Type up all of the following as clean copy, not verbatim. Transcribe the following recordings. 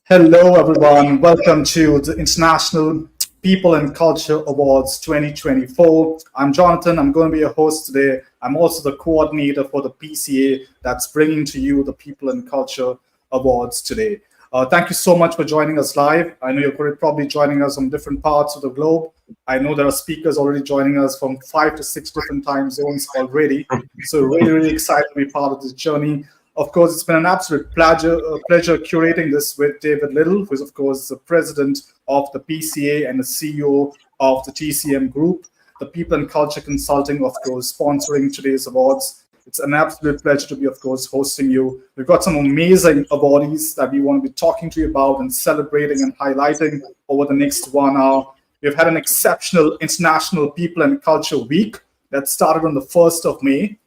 Hello, everyone. Welcome to the International People and Culture Awards 2024. I'm Jonathan. I'm going to be your host today. I'm also the coordinator for the PCA that's bringing to you the People and Culture Awards today. Thank you so much for joining us live. I know you're probably joining us from different parts of the globe. I know there are speakers already joining us from 5 to 6 different time zones already. So really, really excited to be part of this journey. Of course, it's been an absolute pleasure curating this with David Little, who is, of course, the president of the PCA and the CEO of the TCM Group, the People and Culture Consulting, of course, sponsoring today's awards. It's an absolute pleasure to be, of course, hosting you. We've got some amazing awardees that we want to be talking to you about and celebrating and highlighting over the next 1 hour. We've had an exceptional International People and Culture Week that started on the 1st of May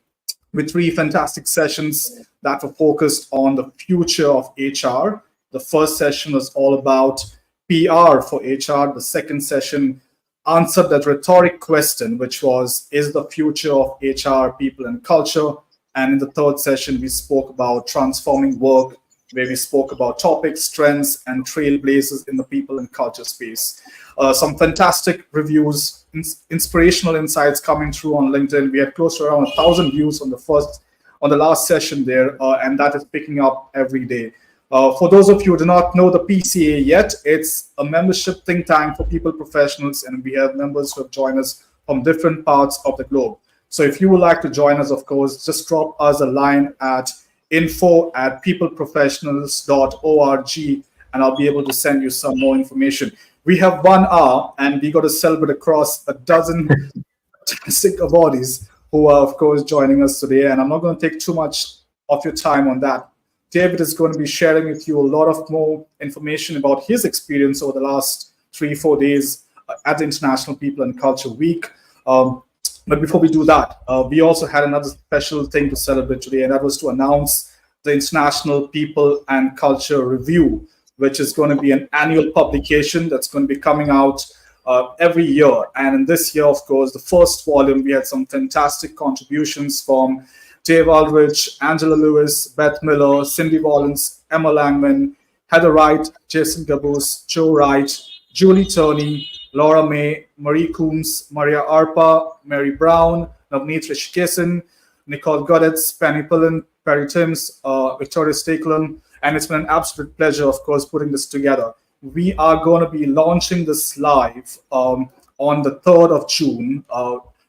with 3 fantastic sessions that were focused on the future of HR. The first session was all about PR for HR. The second session answered that rhetoric question, which was, is the future of HR people and culture? And in the third session, we spoke about transforming work, where we spoke about topics, trends, and trailblazers in the people and culture space. Some fantastic reviews, inspirational insights coming through on LinkedIn. We had close to around 1,000 views on the last session there, and that is picking up every day. For those of you who do not know the PCA yet, it's a membership think tank for people professionals, and we have members who have joined us from different parts of the globe. So if you would like to join us, of course, just drop us a line at info@peopleprofessionals.org, and I'll be able to send you some more information. We have 1 hour, and we got to celebrate across a dozen fantastic awardees who are, of course, joining us today. And I'm not going to take too much of your time on that. David is going to be sharing with you a lot of more information about his experience over the last 3-4 days at the International People and Culture Week. But before we do that, we also had another special thing to celebrate today, and that was to announce the International People and Culture Review, which is going to be an annual publication that's going to be coming out every year. And in this year, of course, the first volume, we had some fantastic contributions from Dave Aldrich, Angela Lewis, Beth Miller, Cindy Wallens, Emma Langman, Heather Wright, Jason Gabus, Joe Wright, Julie Turney, Laura May, Marie Coombs, Maria Arpa, Mary Brown, Navneet Rishikesan, Nicole Goddetz, Penny Pullen, Perry Timms, Victoria Stakelin, and it's been an absolute pleasure, of course, putting this together. We are going to be launching this live on the 3rd of June.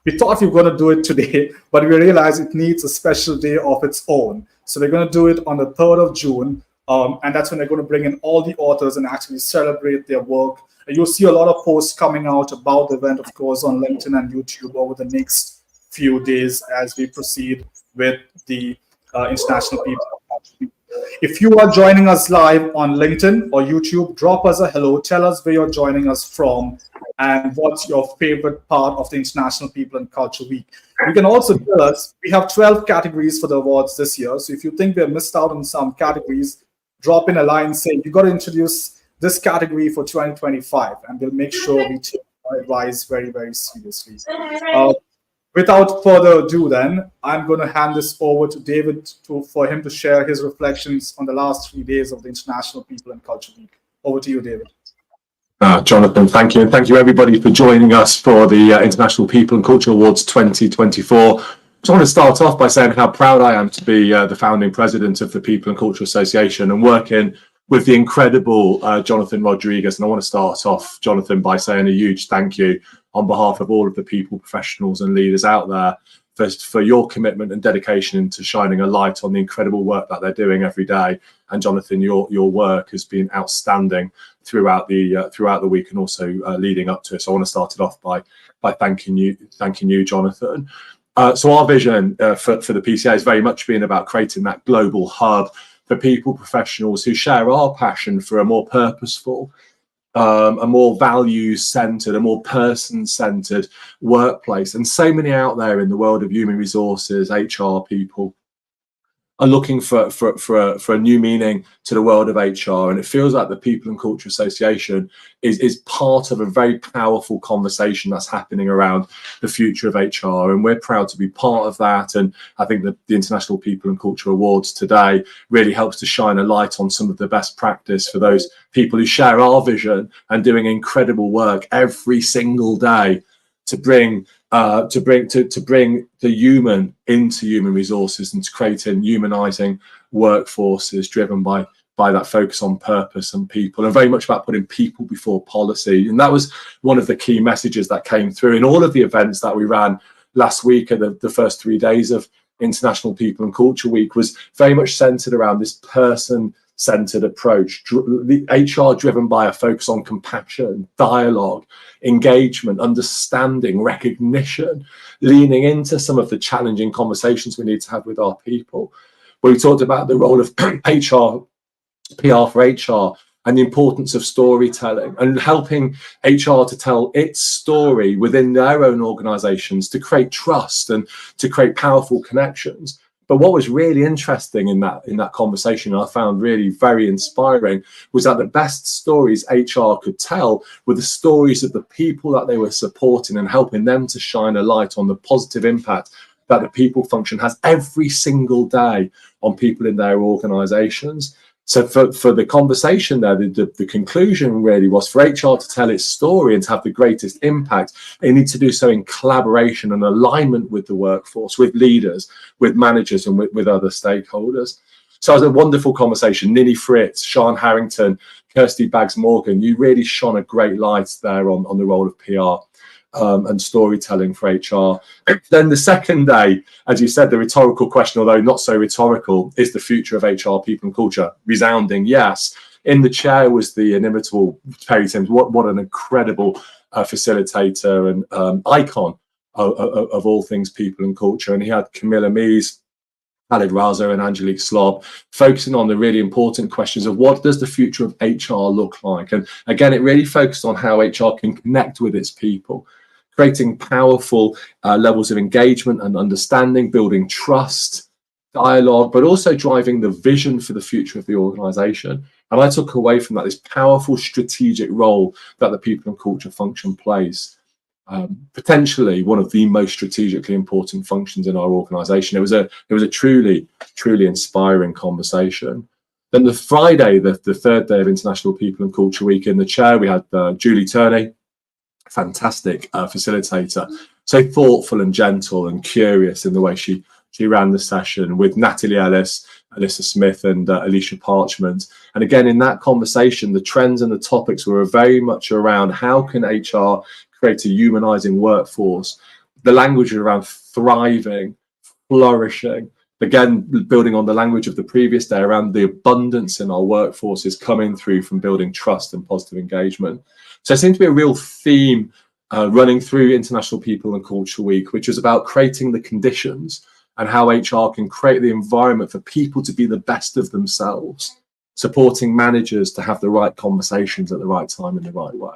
We thought we were going to do it today, but we realized it needs a special day of its own. So we're going to do it on the 3rd of June, and that's when they're going to bring in all the authors and actually celebrate their work. You'll see a lot of posts coming out about the event, of course, on LinkedIn and YouTube over the next few days as we proceed with the International People. If you are joining us live on LinkedIn or YouTube, drop us a hello. Tell us where you're joining us from and what's your favorite part of the International People and Culture Week. You can also tell us, we have 12 categories for the awards this year. So if you think we have missed out on some categories, drop in a line saying, you got to introduce this category for 2025, and we'll make sure we take our advice very, very seriously. Without further ado, then, I'm going to hand this over to David for him to share his reflections on the last 3 days of the International People and Culture Week. Over to you, David. Jonathan, thank you. And thank you, everybody, for joining us for the International People and Culture Awards 2024. I just want to start off by saying how proud I am to be the founding president of the People and Culture Association and working with the incredible Jonathan Rodriguez. And I want to start off, Jonathan, by saying a huge thank you on behalf of all of the people, professionals and leaders out there for your commitment and dedication to shining a light on the incredible work that they're doing every day. And Jonathan, your work has been outstanding throughout the week and also leading up to it. So I want to start it off by thanking you, Jonathan. So our vision for the PCA has very much been about creating that global hub for people, professionals who share our passion for a more purposeful, a more values-centered, a more person-centered workplace. And so many out there in the world of human resources, HR people, are looking for a new meaning to the world of HR, and it feels like the People and Culture Association is part of a very powerful conversation that's happening around the future of HR, and we're proud to be part of that. And I think that the International People and Culture Awards today really helps to shine a light on some of the best practice for those people who share our vision and doing incredible work every single day to bring the human into human resources and to creating humanizing workforces driven by that focus on purpose and people, and very much about putting people before policy. And that was one of the key messages that came through in all of the events that we ran last week. At the first 3 days of International People and Culture Week was very much centered around this person-centered approach, the HR driven by a focus on compassion, dialogue, engagement, understanding, recognition, leaning into some of the challenging conversations we need to have with our people. We talked about the role of PR for HR, and the importance of storytelling and helping HR to tell its story within their own organizations to create trust and to create powerful connections. But what was really interesting in that conversation, I found really very inspiring, was that the best stories HR could tell were the stories of the people that they were supporting and helping them to shine a light on the positive impact that the people function has every single day on people in their organizations. So for the conversation there, the conclusion really was for HR to tell its story and to have the greatest impact, they need to do so in collaboration and alignment with the workforce, with leaders, with managers, and with other stakeholders. So it was a wonderful conversation. Ninny Fritz, Sean Harrington, Kirsty Baggs-Morgan, you really shone a great light there on the role of PR. And storytelling for HR. Then the second day, as you said, the rhetorical question, although not so rhetorical, is the future of HR, people and culture? Resounding yes. In the chair was the inimitable Perry Timms. What an incredible facilitator and icon of all things people and culture. And he had Camilla Mees, Khalid Raza and Angelique Slob focusing on the really important questions of what does the future of HR look like? And again, it really focused on how HR can connect with its people, creating powerful levels of engagement and understanding, building trust, dialogue, but also driving the vision for the future of the organization. And I took away from that this powerful strategic role that the people and culture function plays. Potentially one of the most strategically important functions in our organization. It was a truly inspiring conversation. Then the Friday, the third day of International People and Culture Week, in the chair we had Julie Turney, fantastic facilitator, so thoughtful and gentle and curious in the way she ran the session, with Natalie Ellis, Alyssa Smith and Alicia Parchment. And again, in that conversation, the trends and the topics were very much around how can HR create a humanizing workforce, the language around thriving, flourishing, again, building on the language of the previous day around the abundance in our workforce is coming through from building trust and positive engagement. So it seemed to be a real theme running through International People and Culture Week, which is about creating the conditions and how HR can create the environment for people to be the best of themselves, supporting managers to have the right conversations at the right time in the right way,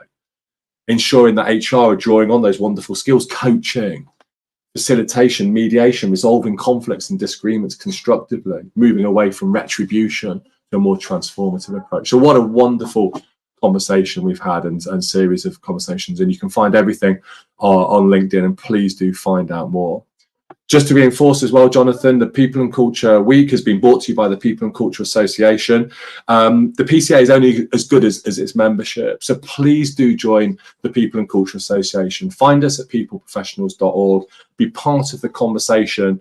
ensuring that HR are drawing on those wonderful skills, coaching, facilitation, mediation, resolving conflicts and disagreements constructively, moving away from retribution to a more transformative approach. So what a wonderful conversation we've had and series of conversations. And you can find everything on LinkedIn, and please do find out more. Just to reinforce as well, Jonathan, the People and Culture Week has been brought to you by the People and Culture Association. The PCA is only as good as its membership. So please do join the People and Culture Association. Find us at peopleprofessionals.org. Be part of the conversation.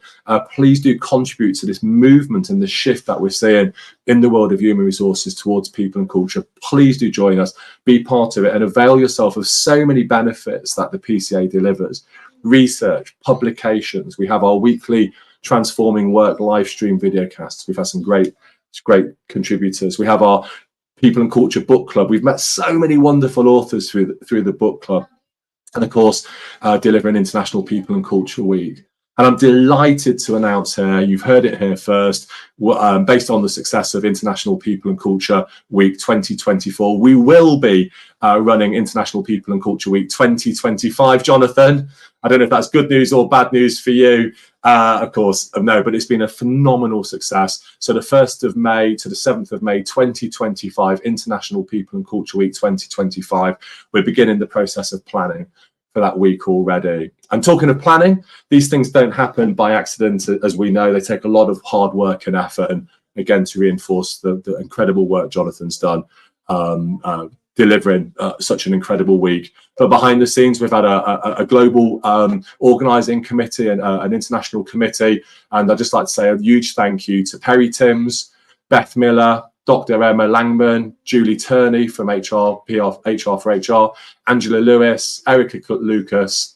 Please do contribute to this movement and the shift that we're seeing in the world of human resources towards people and culture. Please do join us, be part of it, and avail yourself of so many benefits that the PCA delivers. Research, publications. We have our weekly Transforming Work live stream videocasts. We've had some great contributors. We have our People and Culture book club. We've met so many wonderful authors through the book club, and of course delivering International People and Culture Week. And I'm delighted to announce here, you've heard it here first, based on the success of International People and Culture Week 2024, we will be running International People and Culture Week 2025. Jonathan, I don't know if that's good news or bad news for you. Of course, no, but it's been a phenomenal success. So the 1st of May to the 7th of May 2025, International People and Culture Week 2025, we're beginning the process of planning for that week already. And talking of planning, these things don't happen by accident, as we know. They take a lot of hard work and effort, and again, to reinforce the incredible work Jonathan's done, delivering such an incredible week. But behind the scenes, we've had a global organising committee and an international committee. And I'd just like to say a huge thank you to Perry Timms, Beth Miller, Dr. Emma Langman, Julie Turney from HR for HR, Angela Lewis, Erica Lucas,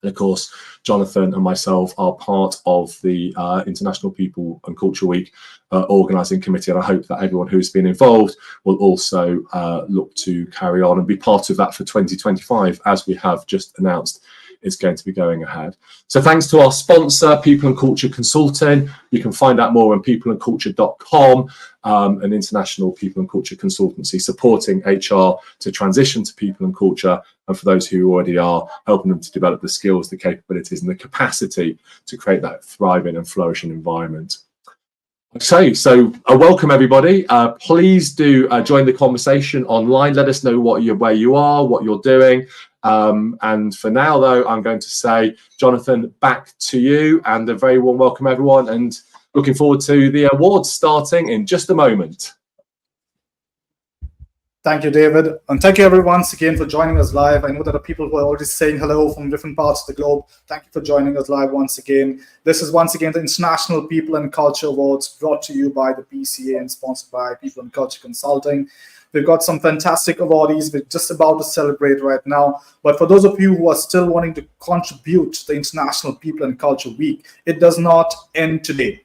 and of course, Jonathan and myself are part of the International People and Culture Week organising committee. And I hope that everyone who's been involved will also look to carry on and be part of that for 2025, as we have just announced is going to be going ahead. So thanks to our sponsor, People and Culture Consulting. You can find out more on peopleandculture.com, an international people and culture consultancy supporting HR to transition to people and culture. And for those who already are, helping them to develop the skills, the capabilities and the capacity to create that thriving and flourishing environment. Okay, so welcome everybody. Please do join the conversation online. Let us know where you are, what you're doing. And for now, though, I'm going to say, Jonathan, back to you, and a very warm welcome, everyone, and looking forward to the awards starting in just a moment. Thank you, David. And thank you, everyone, once again for joining us live. I know that there are people who are already saying hello from different parts of the globe. Thank you for joining us live once again. This is once again the International People and Culture Awards, brought to you by the PCA and sponsored by People and Culture Consulting. We've got some fantastic awardees we're just about to celebrate right now. But for those of you who are still wanting to contribute to the International People and Culture Week, it does not end today.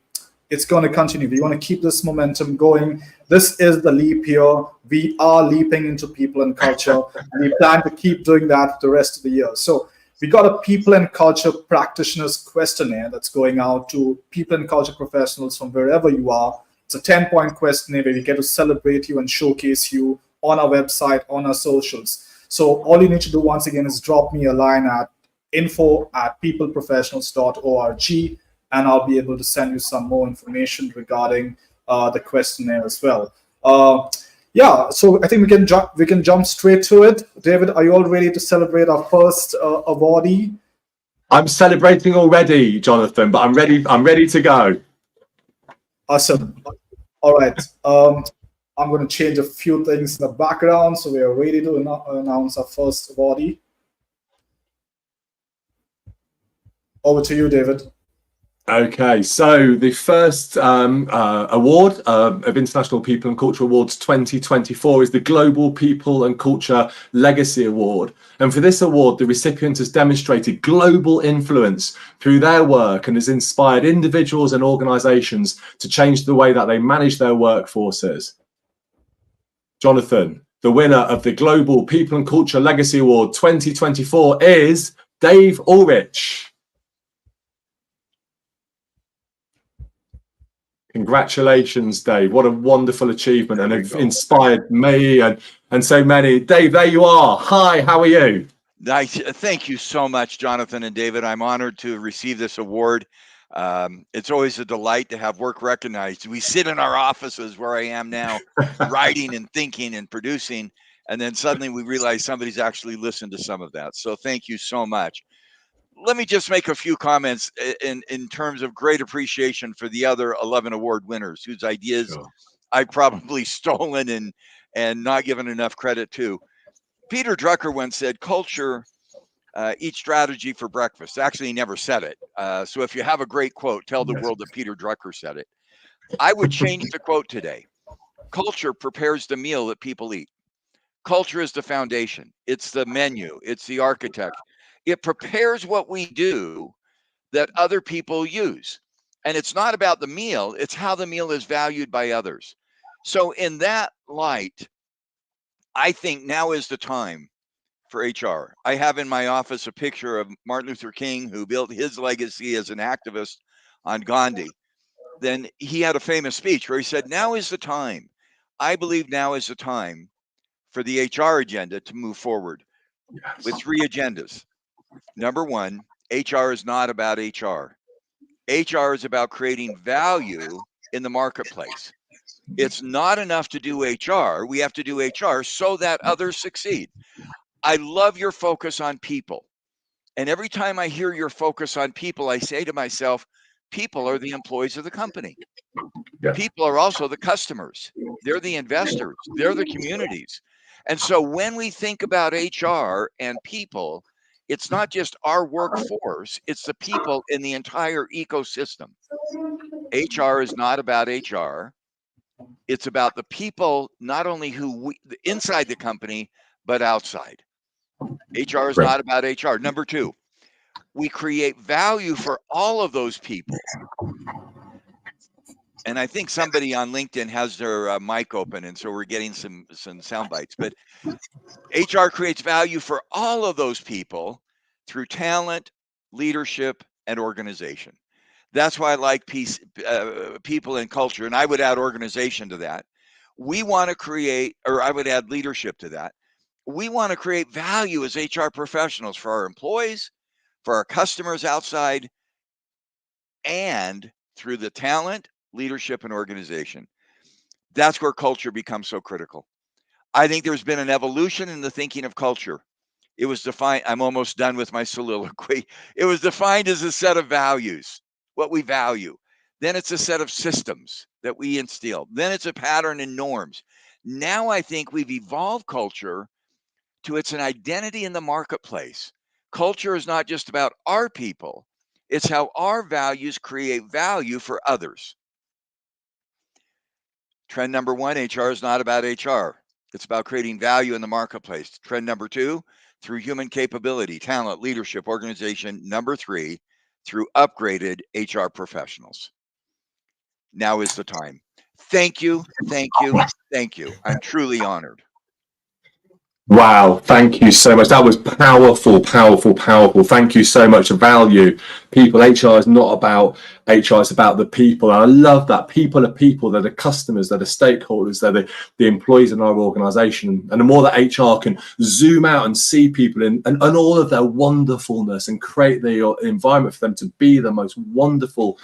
It's going to continue. We want to keep this momentum going. This is the leap year. We are leaping into people and culture, and we plan to keep doing that the rest of the year. So we got a people and culture practitioners questionnaire that's going out to people and culture professionals from wherever you are. It's a 10-point questionnaire where we get to celebrate you and showcase you on our website, on our socials. So all you need to do once again is drop me a line at info@peopleprofessionals.org, and I'll be able to send you some more information regarding the questionnaire as well. Yeah, so I think we can jump straight to it. David, are you all ready to celebrate our first awardee? I'm celebrating already, Jonathan, but I'm ready to go. Awesome. All right. I'm going to change a few things in the background, so we are ready to announce our first awardee. Over to you, David. Okay, so the first award of International People and Culture Awards 2024 is the Global People and Culture Legacy Award. And for this award, the recipient has demonstrated global influence through their work and has inspired individuals and organizations to change the way that they manage their workforces. Jonathan, the winner of the Global People and Culture Legacy Award 2024 is Dave Ulrich. Congratulations, Dave. What a wonderful achievement, and have inspired me and so many. Dave, there you are. Hi, how are you? Thank you so much, Jonathan and David. I'm honored to receive this award. It's always a delight to have work recognized. We sit in our offices where I am now, writing and thinking and producing, and then suddenly we realize somebody's actually listened to some of that. So thank you so much. Let me just make a few comments in terms of great appreciation for the other 11 award winners whose ideas I've probably stolen and not given enough credit to. Peter Drucker once said, culture, eat strategy for breakfast. Actually, he never said it. So if you have a great quote, tell the world that Peter Drucker said it. I would change the quote today. Culture prepares the meal that people eat. Culture is the foundation. It's the menu. It's the architect. It prepares what we do that other people use. And it's not about the meal, it's how the meal is valued by others. So in that light, I think now is the time for HR. I have in my office a picture of Martin Luther King, who built his legacy as an activist on Gandhi. Then he had a famous speech where he said, now is the time. I believe now is the time for the HR agenda to move forward with 3 agendas. Number 1, HR is not about HR. HR is about creating value in the marketplace. It's not enough to do HR. We have to do HR so that others succeed. I love your focus on people. And every time I hear your focus on people, I say to myself, people are the employees of the company. Yeah. People are also the customers. They're the investors. They're the communities. And so when we think about HR and people, it's not just our workforce, it's the people in the entire ecosystem. HR is not about HR. It's about the people, not only inside the company, but outside. HR is Great. not about HR. Number two, we create value for all of those people. And I think somebody on LinkedIn has their mic open, and so we're getting some sound bites. But HR creates value for all of those people through talent, leadership, and organization. That's why I like people and culture, and I would add organization to that. We want to create, or I would add leadership to that. We want to create value as HR professionals for our employees, for our customers outside, and through the talent, leadership, and organization. That's where culture becomes so critical. I think there's been an evolution in the thinking of culture. It was defined, I'm almost done with my soliloquy. It was defined as a set of values, what we value. Then it's a set of systems that we instill. Then it's a pattern and norms. Now I think we've evolved culture to it's an identity in the marketplace. Culture is not just about our people, it's how our values create value for others. Trend number one, HR is not about HR. It's about creating value in the marketplace. Trend number two, through human capability, talent, leadership, organization. Number three, through upgraded HR professionals. Now is the time. Thank you, thank you, thank you. I'm truly honored. Wow, thank you so much. That was powerful, powerful, powerful. Thank you so much. Value. People, HR is not about HR, it's about the people. And I love that. People are people. They're the customers, they're the stakeholders, they're the employees in our organization. And the more that HR can zoom out and see people and all of their wonderfulness and create the environment for them to be the most wonderful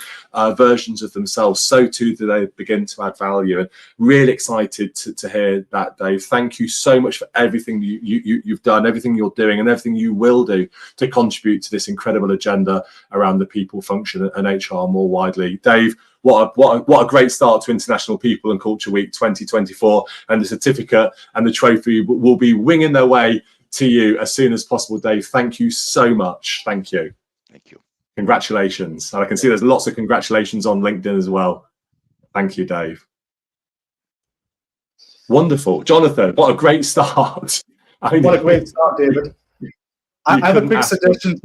versions of themselves, so too do they begin to add value. And really excited to hear that, Dave. Thank you so much for everything you've done, everything you're doing, and everything you will do to contribute to this incredible agenda around the people function and HR more widely. Dave, what a great start to International People and Culture Week 2024, and the certificate and the trophy will be winging their way to you as soon as possible. Dave, thank you so much. Thank you. Thank you. Congratulations. And I can see there's lots of congratulations on LinkedIn as well. Thank you, Dave. Wonderful. Jonathan, what a great start. What a great start, David. I have a quick suggestion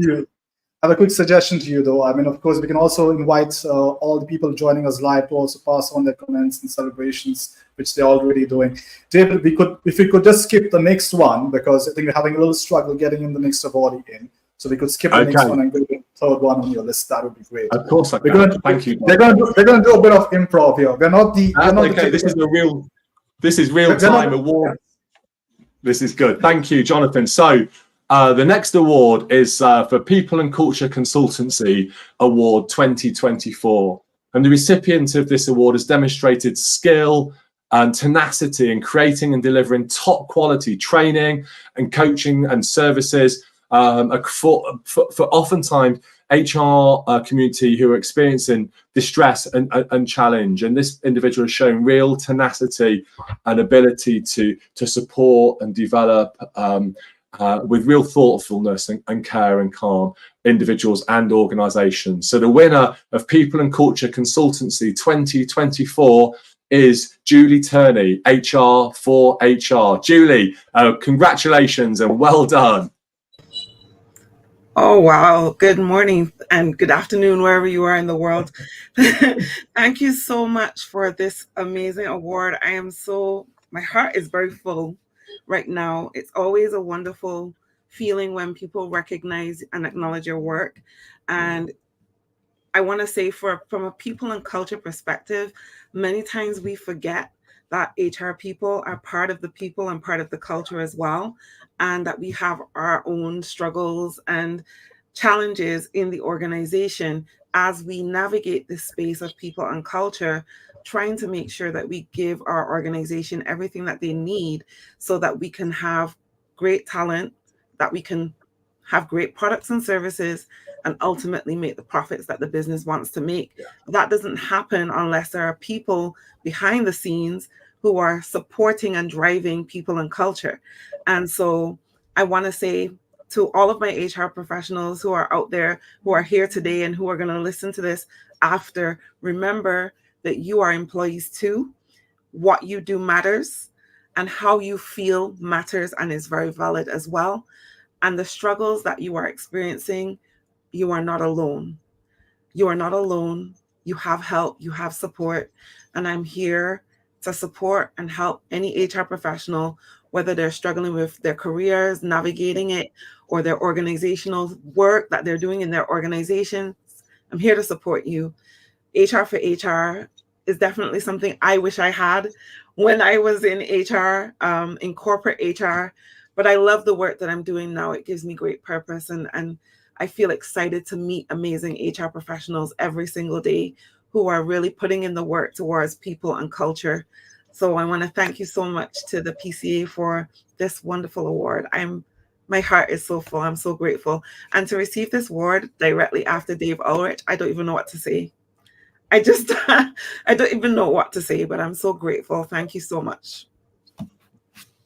to you. Though. I mean, of course, we can also invite all the people joining us live to also pass on their comments and celebrations, which they're already doing. David, if we could just skip the next one, because I think we're having a little struggle getting in the next award in. So we could skip the next one and go to the third one on your list. That would be great. Of course I can. Thank you. We're going to do a bit of improv here. We're not the. This is real time award. This is good. Thank you, Jonathan. So the next award is for People and Culture Consultancy Award 2024. And the recipient of this award has demonstrated skill and tenacity in creating and delivering top quality training and coaching and services for oftentimes HR community who are experiencing distress and challenge. And this individual has shown real tenacity and ability to support and develop with real thoughtfulness and care and calm individuals and organizations. So the winner of People and Culture Consultancy 2024 is Julie Turney, HR for HR. Julie, congratulations and well done. Oh, wow. Good morning and good afternoon, wherever you are in the world. Thank you so much for this amazing award. My heart is very full right now. It's always a wonderful feeling when people recognize and acknowledge your work. And I want to say from a people and culture perspective, many times we forget that HR people are part of the people and part of the culture as well, and that we have our own struggles and challenges in the organization as we navigate this space of people and culture, trying to make sure that we give our organization everything that they need so that we can have great talent, that we can have great products and services, and ultimately make the profits that the business wants to make. That doesn't happen unless there are people behind the scenes who are supporting and driving people and culture. And so I want to say to all of my HR professionals who are out there, who are here today and who are going to listen to this after, remember that you are employees too. What you do matters, and how you feel matters and is very valid as well. And the struggles that you are experiencing, you are not alone. You are not alone. You have help, you have support. And I'm here to support and help any HR professional, whether they're struggling with their careers, navigating it, or their organizational work that they're doing in their organizations. I'm here to support you. HR for HR is definitely something I wish I had when I was in HR, in corporate HR. But I love the work that I'm doing now. It gives me great purpose, and I feel excited to meet amazing HR professionals every single day who are really putting in the work towards people and culture. So I want to thank you so much to the PCA for this wonderful award. My heart is so full. I'm so grateful. And to receive this award directly after Dave Ulrich, I don't even know what to say. I don't even know what to say, but I'm so grateful. Thank you so much.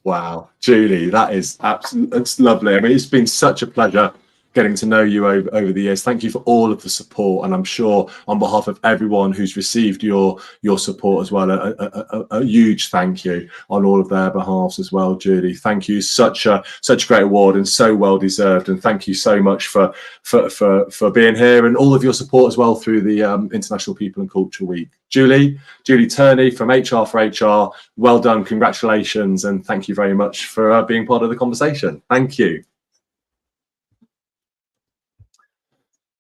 Wow, Julie, that is absolutely, it's lovely. I mean, it's been such a pleasure getting to know you over the years. Thank you for all of the support, and I'm sure on behalf of everyone who's received your support as well, a huge thank you on all of their behalves as well, Julie. Thank you, such a great award and so well deserved, and thank you so much for being here and all of your support as well through the International People and Culture Week. Julie Turney from HR for HR, well done, congratulations, and thank you very much for being part of the conversation. Thank you.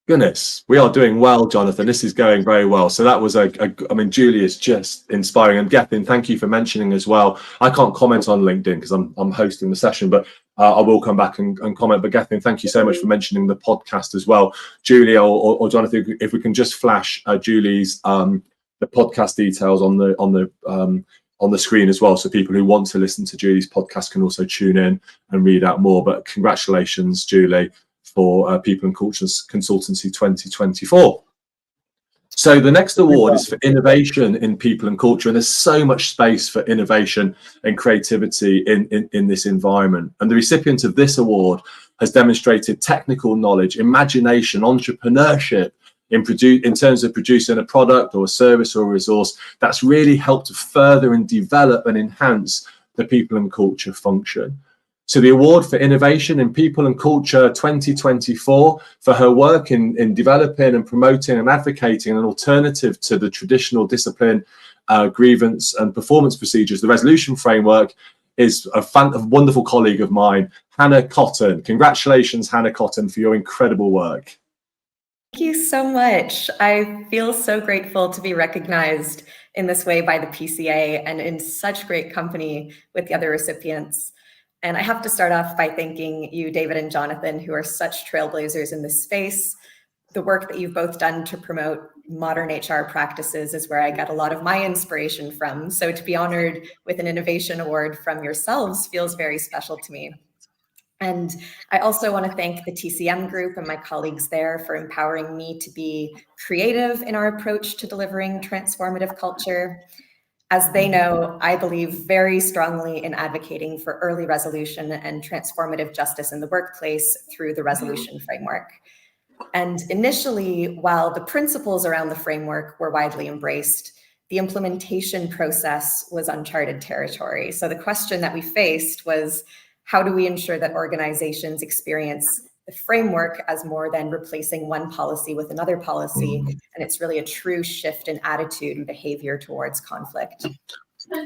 Goodness, we are doing well, Jonathan. This is going very well. So that was I mean, Julie is just inspiring. And Gethin, thank you for mentioning as well. I can't comment on LinkedIn because I'm hosting the session, but I will come back and comment. But Gethin, thank you so much for mentioning the podcast as well. Julie or Jonathan, if we can just flash Julie's the podcast details on the screen as well, so people who want to listen to Julie's podcast can also tune in and read out more. But congratulations, Julie, for People and Culture Consultancy 2024. So the next award is for innovation in people and culture, and there's so much space for innovation and creativity in this environment. And the recipient of this award has demonstrated technical knowledge, imagination, entrepreneurship in terms of producing a product or a service or a resource that's really helped to further and develop and enhance the people and culture function. So the award for innovation in people and culture 2024 for her work in developing and promoting and advocating an alternative to the traditional discipline, grievance and performance procedures, the resolution framework, is a wonderful colleague of mine, Hannah Cotton. Congratulations, Hannah Cotton, for your incredible work. Thank you so much. I feel so grateful to be recognized in this way by the PCA and in such great company with the other recipients. And I have to start off by thanking you, David and Jonathan, who are such trailblazers in this space. The work that you've both done to promote modern HR practices is where I get a lot of my inspiration from. So to be honored with an innovation award from yourselves feels very special to me. And I also want to thank the TCM group and my colleagues there for empowering me to be creative in our approach to delivering transformative culture. As they know, I believe very strongly in advocating for early resolution and transformative justice in the workplace through the resolution framework. And initially, while the principles around the framework were widely embraced, the implementation process was uncharted territory. So the question that we faced was, how do we ensure that organizations experience the framework as more than replacing one policy with another policy? And it's really a true shift in attitude and behavior towards conflict.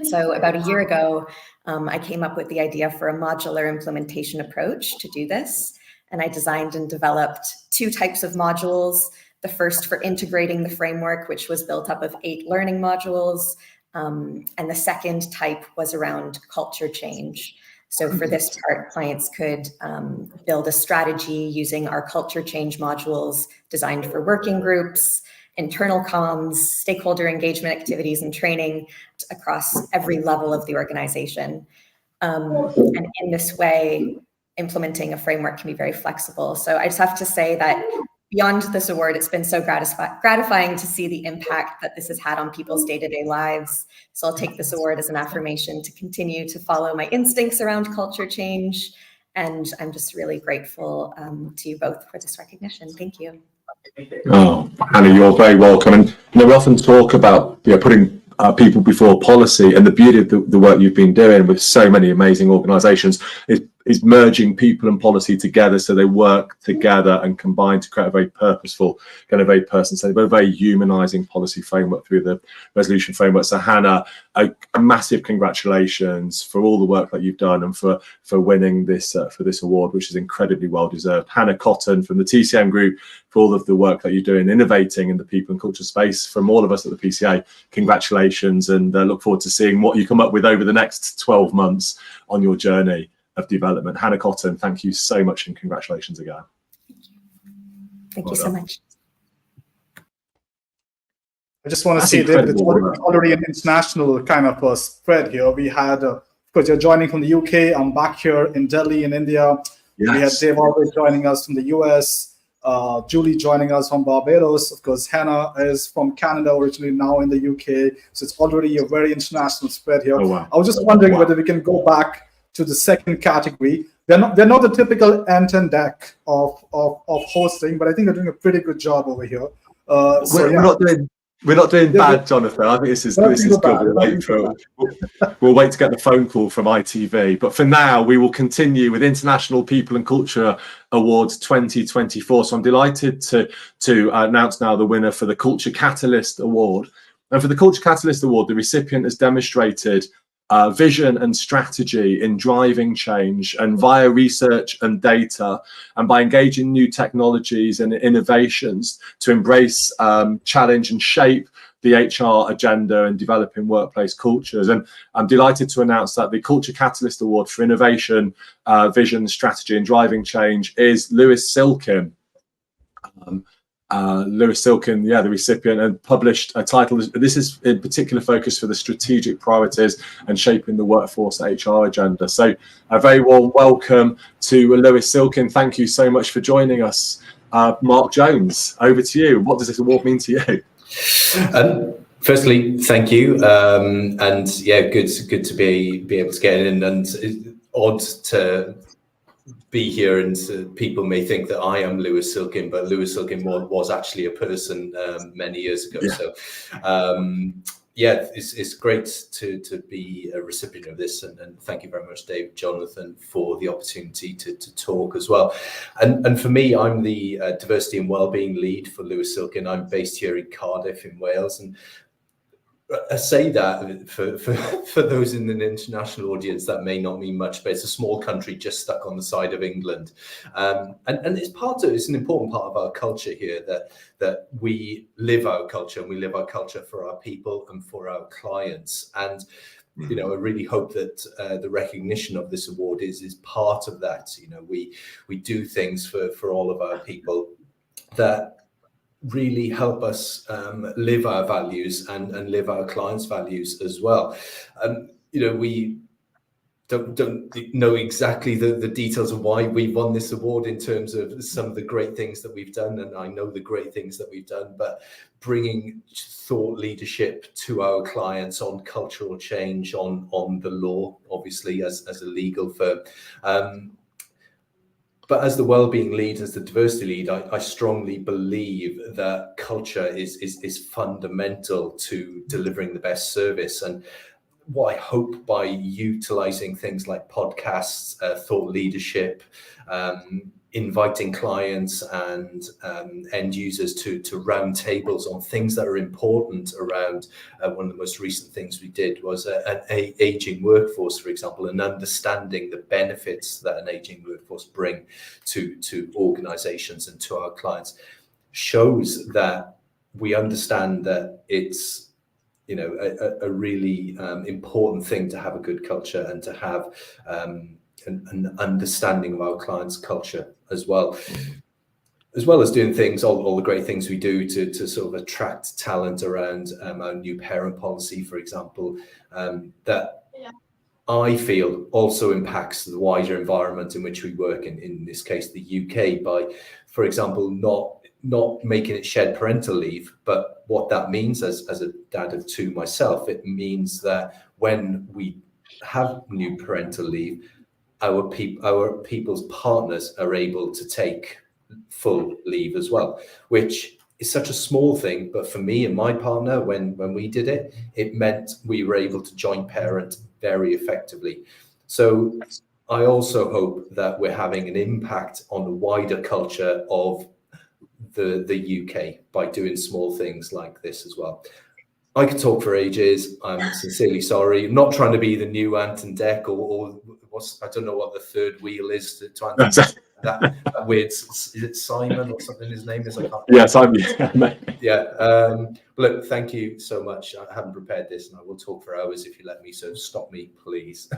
So about a year ago, I came up with the idea for a modular implementation approach to do this. And I designed and developed 2 types of modules. The first for integrating the framework, which was built up of 8 learning modules. And the second type was around culture change. So for this part, clients could build a strategy using our culture change modules designed for working groups, internal comms, stakeholder engagement activities and training across every level of the organization. And in this way, implementing a framework can be very flexible. So I just have to say that beyond this award, it's been so gratifying to see the impact that this has had on people's day-to-day lives. So I'll take this award as an affirmation to continue to follow my instincts around culture change. And I'm just really grateful to you both for this recognition. Thank you. Oh, Hannah, you're very welcome. And we often talk about putting people before policy, and the beauty of the work you've been doing with so many amazing organisations is merging people and policy together, so they work together and combine to create a very purposeful, kind of very person-centered, but very humanising policy framework through the resolution framework. So Hannah, a massive congratulations for all the work that you've done and for winning this for this award, which is incredibly well deserved. Hannah Cotton from the TCM Group, for all of the work that you're doing, innovating in the people and culture space. From all of us at the PCA, congratulations, and look forward to seeing what you come up with over the next 12 months on your journey of development. Hannah Cotton, thank you so much, and congratulations again. Thank you so much. I just want to say, David, it's already an international kind of a spread here. We had, of course, you're joining from the UK. I'm back here in Delhi in India. Yes. We had Dave always joining us from the US. Julie joining us from Barbados. Of course, Hannah is from Canada originally, now in the UK. So it's already a very international spread here. Oh, wow. I was just wondering whether we can go back to the second category. They're not the typical ant and deck of hosting, but I think they're doing a pretty good job over here. We're not doing bad, Jonathan. I think this is good. We'll wait to get the phone call from ITV. But for now, we will continue with International People and Culture Awards 2024. So I'm delighted to announce now the winner for the Culture Catalyst Award. And for the Culture Catalyst Award, the recipient has demonstrated vision and strategy in driving change, and via research and data, and by engaging new technologies and innovations to embrace, challenge and shape the HR agenda and developing workplace cultures. And I'm delighted to announce that the Culture Catalyst Award for innovation, vision, strategy and driving change is Lewis Silkin. Lewis Silkin, the recipient, and published a title. This is in particular focus for the strategic priorities and shaping the workforce HR agenda. So a very warm welcome to Lewis Silkin. Thank you so much for joining us. Mark Jones, over to you. What does this award mean to you? Firstly, thank you. And yeah, good to be able to get in, and odd to be here, and people may think that I am Lewis Silkin, but Lewis Silkin was actually a person many years ago. Yeah. So yeah, it's great to be a recipient of this, and thank you very much, Dave, Jonathan, for the opportunity to talk as well. And for me, I'm the diversity and wellbeing lead for Lewis Silkin. I'm based here in Cardiff in Wales, and I say that for those in an international audience, that may not mean much, but it's a small country just stuck on the side of England, and it's an important part of our culture here that we live our culture, and we live our culture for our people and for our clients. And I really hope that the recognition of this award is part of that. We do things for all of our people that really help us live our values and live our clients' values as well. We don't know exactly the details of why we won this award in terms of some of the great things that we've done, and I know the great things that we've done, but bringing thought leadership to our clients on cultural change, on the law, obviously as a legal firm. But as the wellbeing lead, as the diversity lead, I strongly believe that culture is fundamental to delivering the best service. And what I hope by utilizing things like podcasts, thought leadership, inviting clients and end users to round tables on things that are important around one of the most recent things we did was an aging workforce, for example, and understanding the benefits that an aging workforce bring to organizations and to our clients, shows that we understand that it's a really important thing to have a good culture and to have an understanding of our clients' culture as well as doing things, all the great things we do to sort of attract talent around our new parent policy, for example, that I feel also impacts the wider environment in which we work, in this case, the UK, by, for example, not making it shared parental leave. But what that means, as a dad of two myself, it means that when we have new parental leave, our people's partners are able to take full leave as well, which is such a small thing. But for me and my partner, when we did it, it meant we were able to joint parent very effectively. So I also hope that we're having an impact on the wider culture of the UK by doing small things like this as well. I could talk for ages. I'm sincerely sorry. I'm not trying to be the new Ant and Dec or I don't know what the third wheel is to Ant and that weird, is it Simon or something his name is? I can't. Yeah, Simon. Yeah. But look, thank you so much. I haven't prepared this, and I will talk for hours if you let me. So stop me, please.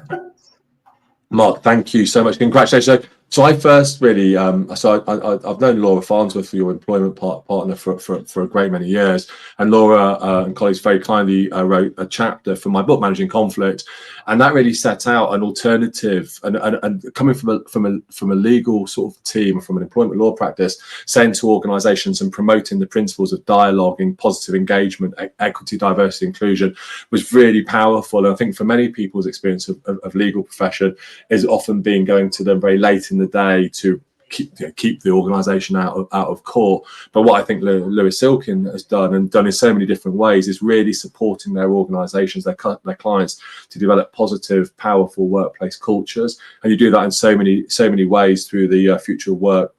Mark, thank you so much. Congratulations. So I first really, I've known Laura Farnsworth, your employment partner, for a great many years. And Laura and colleagues very kindly wrote a chapter for my book, Managing Conflict, and that really set out an alternative. And coming from a legal sort of team, from an employment law practice, saying to organisations and promoting the principles of dialoguing, positive engagement, equity, diversity, inclusion was really powerful. And I think for many people's experience of legal profession is often being going to them very late in the day to keep the organisation out of court. But what I think Lewis Silkin has done in so many different ways is really supporting their organisations, their clients, to develop positive, powerful workplace cultures. And you do that in so many ways through the Future Work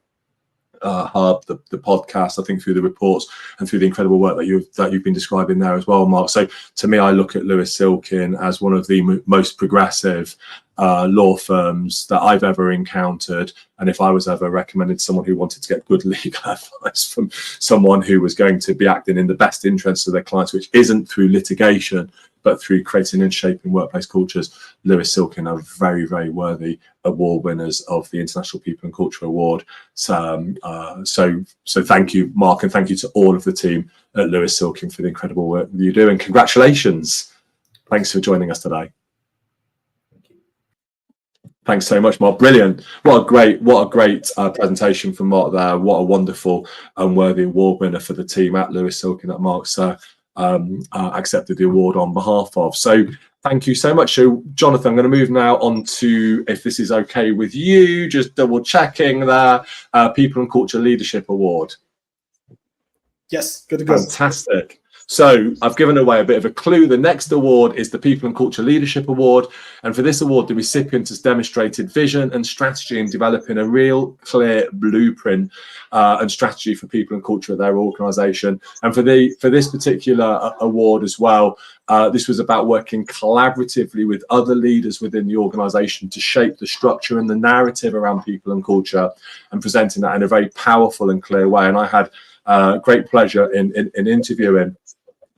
Hub, the podcast, I think through the reports and through the incredible work that you've been describing there as well, Mark. So to me, I look at Lewis Silkin as one of the most progressive law firms that I've ever encountered. And if I was ever recommended someone who wanted to get good legal advice from someone who was going to be acting in the best interests of their clients, which isn't through litigation, but through creating and shaping workplace cultures, Lewis Silkin are very, very worthy award winners of the International People and Culture Award. So thank you, Mark, and thank you to all of the team at Lewis Silkin for the incredible work that you do, and congratulations. Thanks for joining us today. Thanks so much, Mark. Brilliant. What a great presentation from Mark there. What a wonderful and worthy award winner for the team at Lewis Silkin that Mark's accepted the award on behalf of. So thank you so much. So Jonathan, I'm going to move now on to, if this is okay with you, just double checking there, People and Culture Leadership Award. Yes, good to go. Fantastic. So I've given away a bit of a clue. The next award is the People and Culture Leadership Award. And for this award, the recipient has demonstrated vision and strategy in developing a real clear blueprint and strategy for people and culture at their organisation. And for this particular award as well, this was about working collaboratively with other leaders within the organisation to shape the structure and the narrative around people and culture and presenting that in a very powerful and clear way. And I had great pleasure in interviewing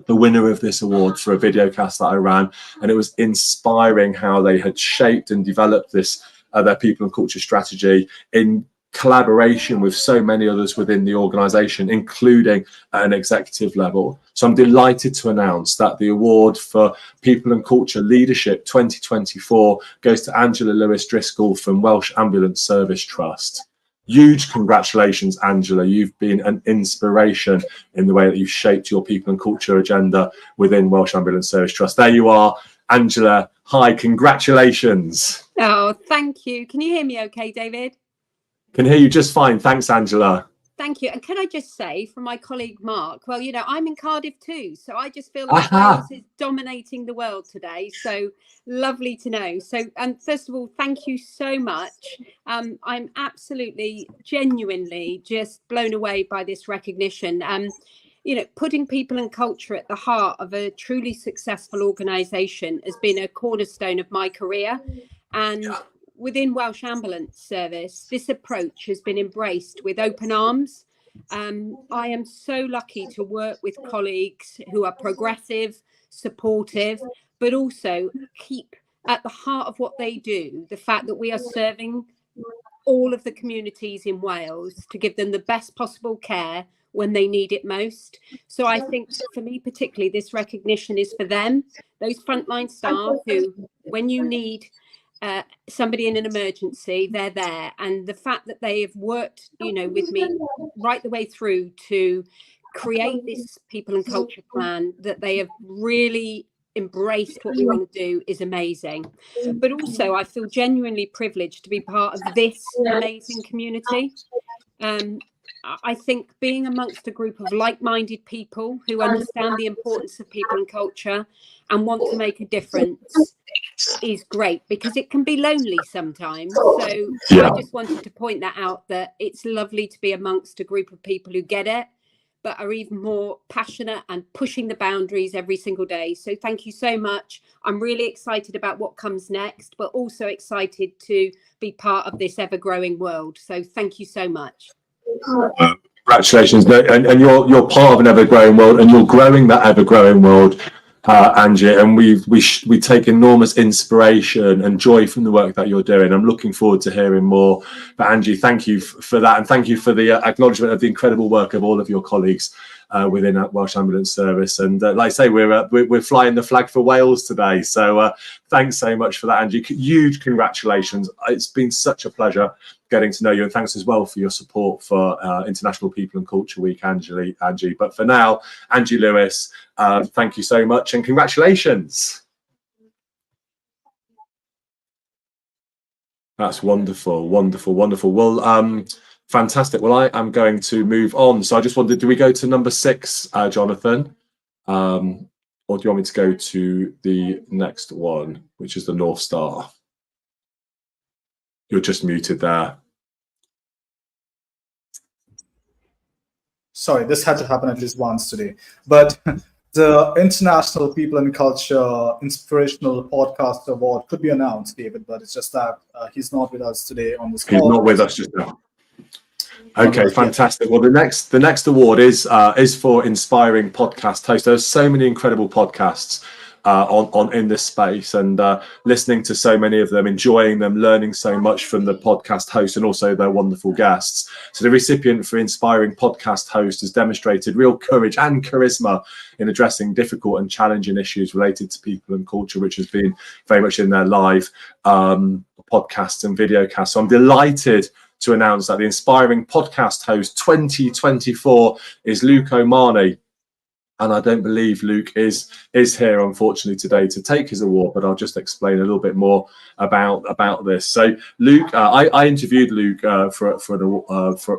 the winner of this award for a video cast that I ran, and it was inspiring how they had shaped and developed this their people and culture strategy in collaboration with so many others within the organisation, including at an executive level. So I'm delighted to announce that the award for People and Culture Leadership 2024 goes to Angela Lewis Driscoll from Welsh Ambulance Service Trust. Huge congratulations, Angela. You've been an inspiration in the way that you've shaped your people and culture agenda within Welsh Ambulance Service Trust. There you are, Angela. Hi, congratulations. Oh, thank you. Can you hear me okay, David? Can hear you just fine. Thanks, Angela. Thank you. And can I just say from my colleague Mark, well, you know, I'm in Cardiff too, so I just feel like Wales is dominating the world today. So lovely to know. So first of all, thank you so much. I'm absolutely, genuinely just blown away by this recognition. You know, putting people and culture at the heart of a truly successful organisation has been a cornerstone of my career. And within Welsh Ambulance Service, this approach has been embraced with open arms. I am so lucky to work with colleagues who are progressive, supportive, but also keep at the heart of what they do the fact that we are serving all of the communities in Wales to give them the best possible care when they need it most. So I think for me particularly, this recognition is for them, those frontline staff who, when you need somebody in an emergency, they're there. And the fact that they have worked, you know, with me right the way through to create this people and culture plan, that they have really embraced what we want to do, is amazing. But also I feel genuinely privileged to be part of this amazing community. I think being amongst a group of like-minded people who understand the importance of people and culture and want to make a difference is great, because it can be lonely sometimes. So I just wanted to point that out, that it's lovely to be amongst a group of people who get it, but are even more passionate and pushing the boundaries every single day. So thank you so much. I'm really excited about what comes next, but also excited to be part of this ever-growing world. So thank you so much. Congratulations, and you're part of an ever-growing world, and you're growing that ever-growing world, Angie. And we take enormous inspiration and joy from the work that you're doing. I'm looking forward to hearing more. But Angie, thank you for that, and thank you for the acknowledgement of the incredible work of all of your colleagues within Welsh Ambulance Service. And like I say, we're flying the flag for Wales today. So thanks so much for that, Angie. Huge congratulations. It's been such a pleasure getting to know you, and thanks as well for your support for International People and Culture Week, Angie. But for now, Angie Lewis, thank you so much and congratulations. That's wonderful, wonderful, wonderful. Well, fantastic. Well, I am going to move on. So I just wondered, do we go to number 6, Jonathan? Or do you want me to go to the next one, which is the North Star? You're just muted there. Sorry, this had to happen at least once today. But the International People and Culture Inspirational Podcast Award could be announced, David, but it's just that he's not with us today on this call. He's not with us just now. Okay, fantastic. Well, the next award is for inspiring podcast host. There's so many incredible podcasts on in this space, and listening to so many of them, enjoying them, learning so much from the podcast hosts and also their wonderful guests. So the recipient for inspiring podcast host has demonstrated real courage and charisma in addressing difficult and challenging issues related to people and culture, which has been very much in their live podcasts and videocasts. So I'm delighted to announce that the inspiring podcast host 2024 is Luke O'Mahony. And I don't believe Luke is here, unfortunately, today to take his award, but I'll just explain a little bit more about this. So Luke, I interviewed Luke for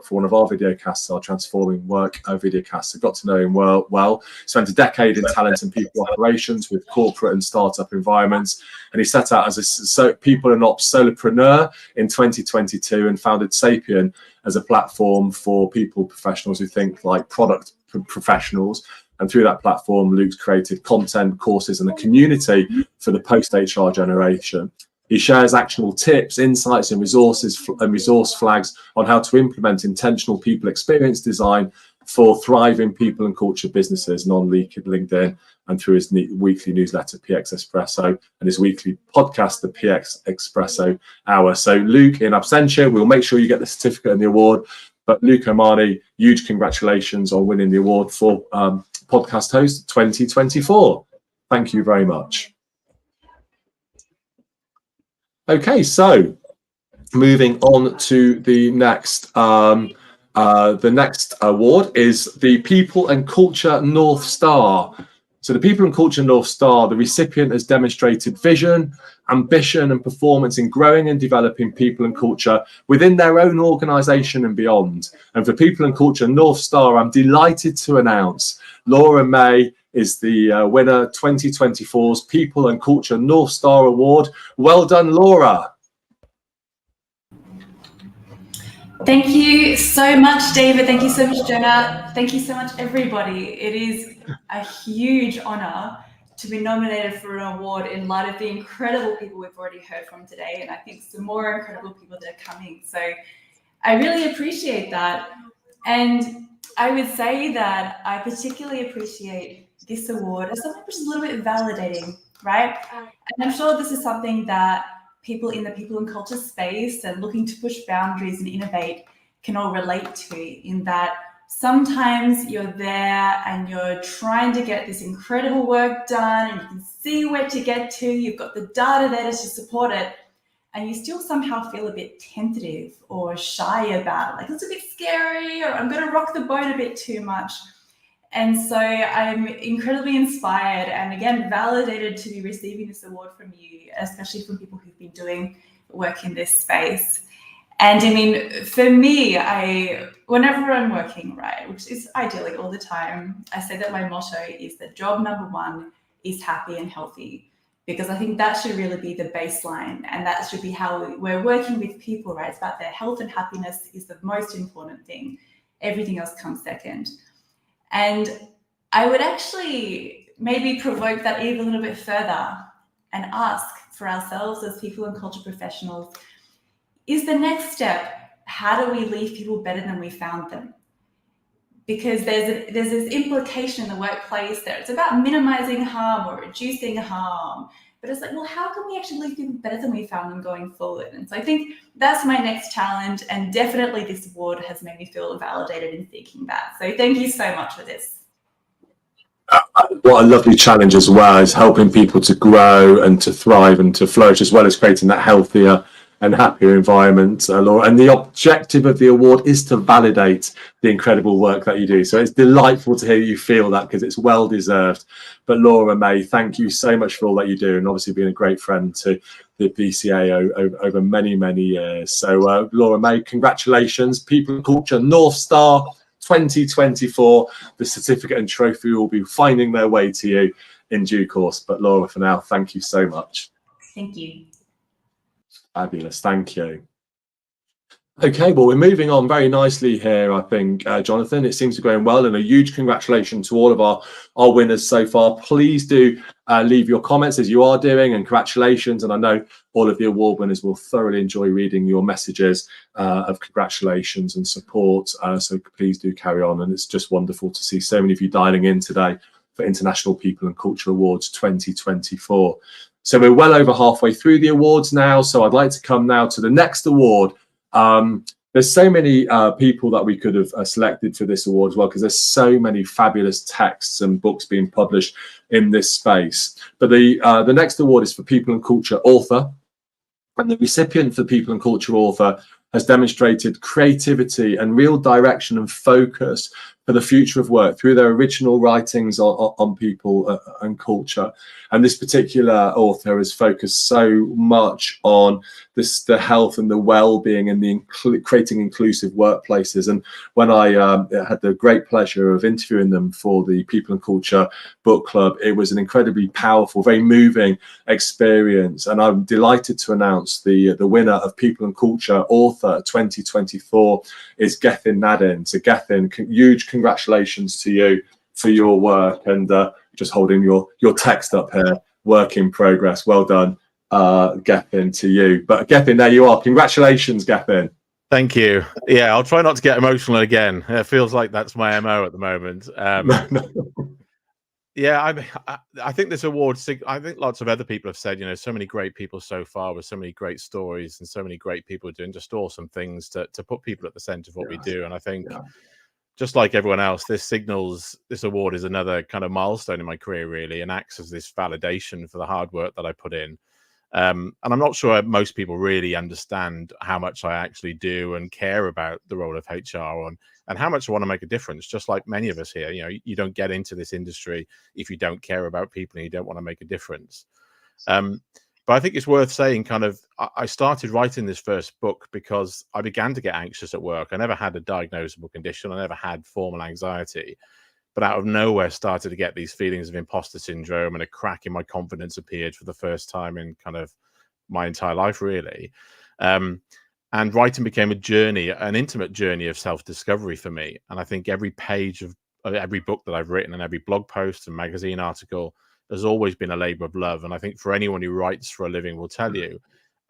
one of our videocasts, our Transforming Work videocasts. I got to know him well. Spent a decade in talent and people operations with corporate and startup environments, and he set out as a people and ops solopreneur in 2022 and founded Sapien as a platform for people professionals who think like product professionals. And through that platform, Luke's created content, courses, and a community for the post-HR generation. He shares actionable tips, insights, and resource flags on how to implement intentional people experience design for thriving people and culture businesses, on LinkedIn, and through his weekly newsletter, PX Espresso, and his weekly podcast, the PX Espresso Hour. So Luke, in absentia, we'll make sure you get the certificate and the award. But Luke O'Mahony, huge congratulations on winning the award for Podcast Host 2024. Thank you very much. Okay, so moving on to the next award is the People and Culture North Star. So the People and Culture North Star, the recipient has demonstrated vision, ambition and performance in growing and developing people and culture within their own organisation and beyond. And for People and Culture North Star, I'm delighted to announce Laura May is the winner 2024's People and Culture North Star Award. Well done, Laura. Thank you so much, David. Thank you so much, Jonah. Thank you so much, everybody. It is a huge honour to be nominated for an award in light of the incredible people we've already heard from today, and I think some more incredible people that are coming. So I really appreciate that. And I would say that I particularly appreciate this award as something which is a little bit validating, right? And I'm sure this is something that people in the people and culture space and looking to push boundaries and innovate can all relate to, in that sometimes you're there and you're trying to get this incredible work done and you can see where to get to, you've got the data there to support it, and you still somehow feel a bit tentative or shy about it, like it's a bit scary, or I'm going to rock the boat a bit too much. And so I'm incredibly inspired and again validated to be receiving this award from you, especially from people who've been doing work in this space. And I mean, for me, whenever I'm working, right, which is ideally all the time, I say that my motto is that job number one is happy and healthy, because I think that should really be the baseline, and that should be how we're working with people, right? It's about their health and happiness is the most important thing. Everything else comes second. And I would actually maybe provoke that even a little bit further and ask for ourselves as people and culture professionals, is the next step, how do we leave people better than we found them? Because there's this implication in the workplace there. It's about minimizing harm or reducing harm. But it's like, well, how can we actually leave people better than we found them going forward? And so I think that's my next challenge. And definitely this award has made me feel validated in thinking that. So thank you so much for this. What a lovely challenge as well, is helping people to grow and to thrive and to flourish, as well as creating that healthier and happier environment, Laura. And the objective of the award is to validate the incredible work that you do. So it's delightful to hear you feel that, because it's well deserved. But Laura May, thank you so much for all that you do, and obviously being a great friend to the PCA over many, many years. So Laura May, congratulations. People and Culture North Star 2024. The certificate and trophy will be finding their way to you in due course. But Laura, for now, thank you so much. Thank you. Fabulous, thank you. Okay, well, we're moving on very nicely here, I think, Jonathan. It seems to be going well, and a huge congratulations to all of our winners so far. Please do leave your comments, as you are doing, and congratulations. And I know all of the award winners will thoroughly enjoy reading your messages of congratulations and support. So please do carry on. And it's just wonderful to see so many of you dialing in today for International People and Culture Awards 2024. So we're well over halfway through the awards now. So I'd like to come now to the next award. There's so many people that we could have selected for this award as well, because there's so many fabulous texts and books being published in this space. But the next award is for People and Culture Author. And the recipient for People and Culture Author has demonstrated creativity and real direction and focus for the future of work through their original writings on people and culture. And this particular author has focused so much on the health and the well-being and the creating inclusive workplaces. And when I had the great pleasure of interviewing them for the People and Culture Book Club, it was an incredibly powerful, very moving experience. And I'm delighted to announce the winner of People and Culture Author 2024 is Gethin Nadin. So Gethin, huge congratulations to you for your work, and just holding your text up here, work in progress. Well done, Gethin, to you. But Gethin, there you are. Congratulations, Gethin. Thank you. Yeah, I'll try not to get emotional again. It feels like that's my MO at the moment. Yeah, I think this award, I think lots of other people have said, so many great people so far with so many great stories and so many great people doing just awesome things to put people at the center of what we do. And I think just like everyone else, this award is another kind of milestone in my career, really, and acts as this validation for the hard work that I put in. And I'm not sure most people really understand how much I actually do and care about the role of HR and how much I want to make a difference. Just like many of us here, you don't get into this industry if you don't care about people and you don't want to make a difference. But I think it's worth saying, I started writing this first book because I began to get anxious at work. I never had a diagnosable condition. I never had formal anxiety. But out of nowhere started to get these feelings of imposter syndrome, and a crack in my confidence appeared for the first time in kind of my entire life, really. And writing became a journey, an intimate journey of self-discovery for me. And I think every page of every book that I've written and every blog post and magazine article has always been a labor of love. And I think for anyone who writes for a living will tell you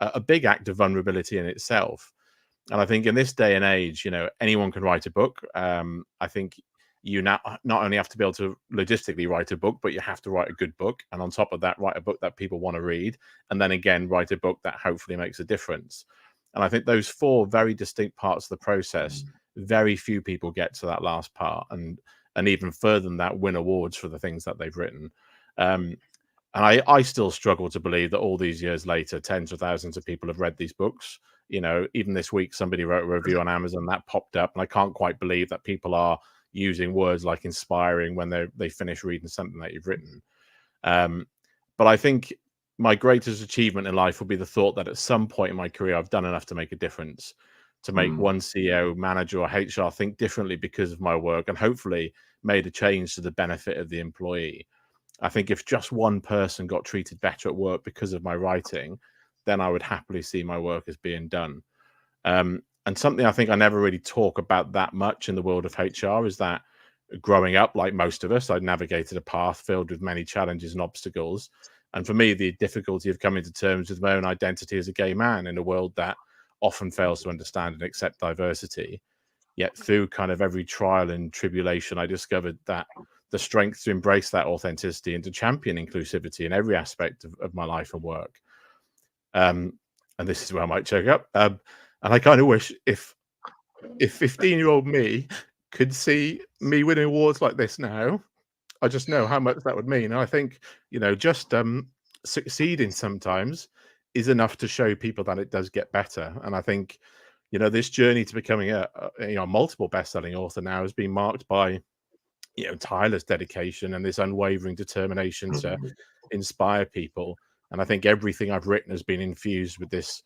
a big act of vulnerability in itself. And I think in this day and age, anyone can write a book. I think you now not only have to be able to logistically write a book, but you have to write a good book. And on top of that, write a book that people want to read. And then again, write a book that hopefully makes a difference. And I think those 4 very distinct parts of the process, very few people get to that last part. And even further than that, win awards for the things that they've written. And I still struggle to believe that all these years later, tens of thousands of people have read these books. You know, even this week, somebody wrote a review on Amazon that popped up, and I can't quite believe that people are using words like inspiring when they finish reading something that you've written. But I think my greatest achievement in life will be the thought that at some point in my career, I've done enough to make a difference, to make one CEO, manager, or HR think differently because of my work, and hopefully made a change to the benefit of the employee. I think if just one person got treated better at work because of my writing, then I would happily see my work as being done. And something I think I never really talk about that much in the world of HR is that growing up, like most of us, I navigated a path filled with many challenges and obstacles. And for me, the difficulty of coming to terms with my own identity as a gay man in a world that often fails to understand and accept diversity. Yet through kind of every trial and tribulation, I discovered that the strength to embrace that authenticity and to champion inclusivity in every aspect of my life and work. And this is where I might choke up. And I kind of wish if 15-year-old me could see me winning awards like this now, I just know how much that would mean. And I think, you know, just succeeding sometimes is enough to show people that it does get better. And I think, you know, this journey to becoming a multiple best-selling author now has been marked by, you know, tireless dedication and this unwavering determination to inspire people. And I think everything I've written has been infused with this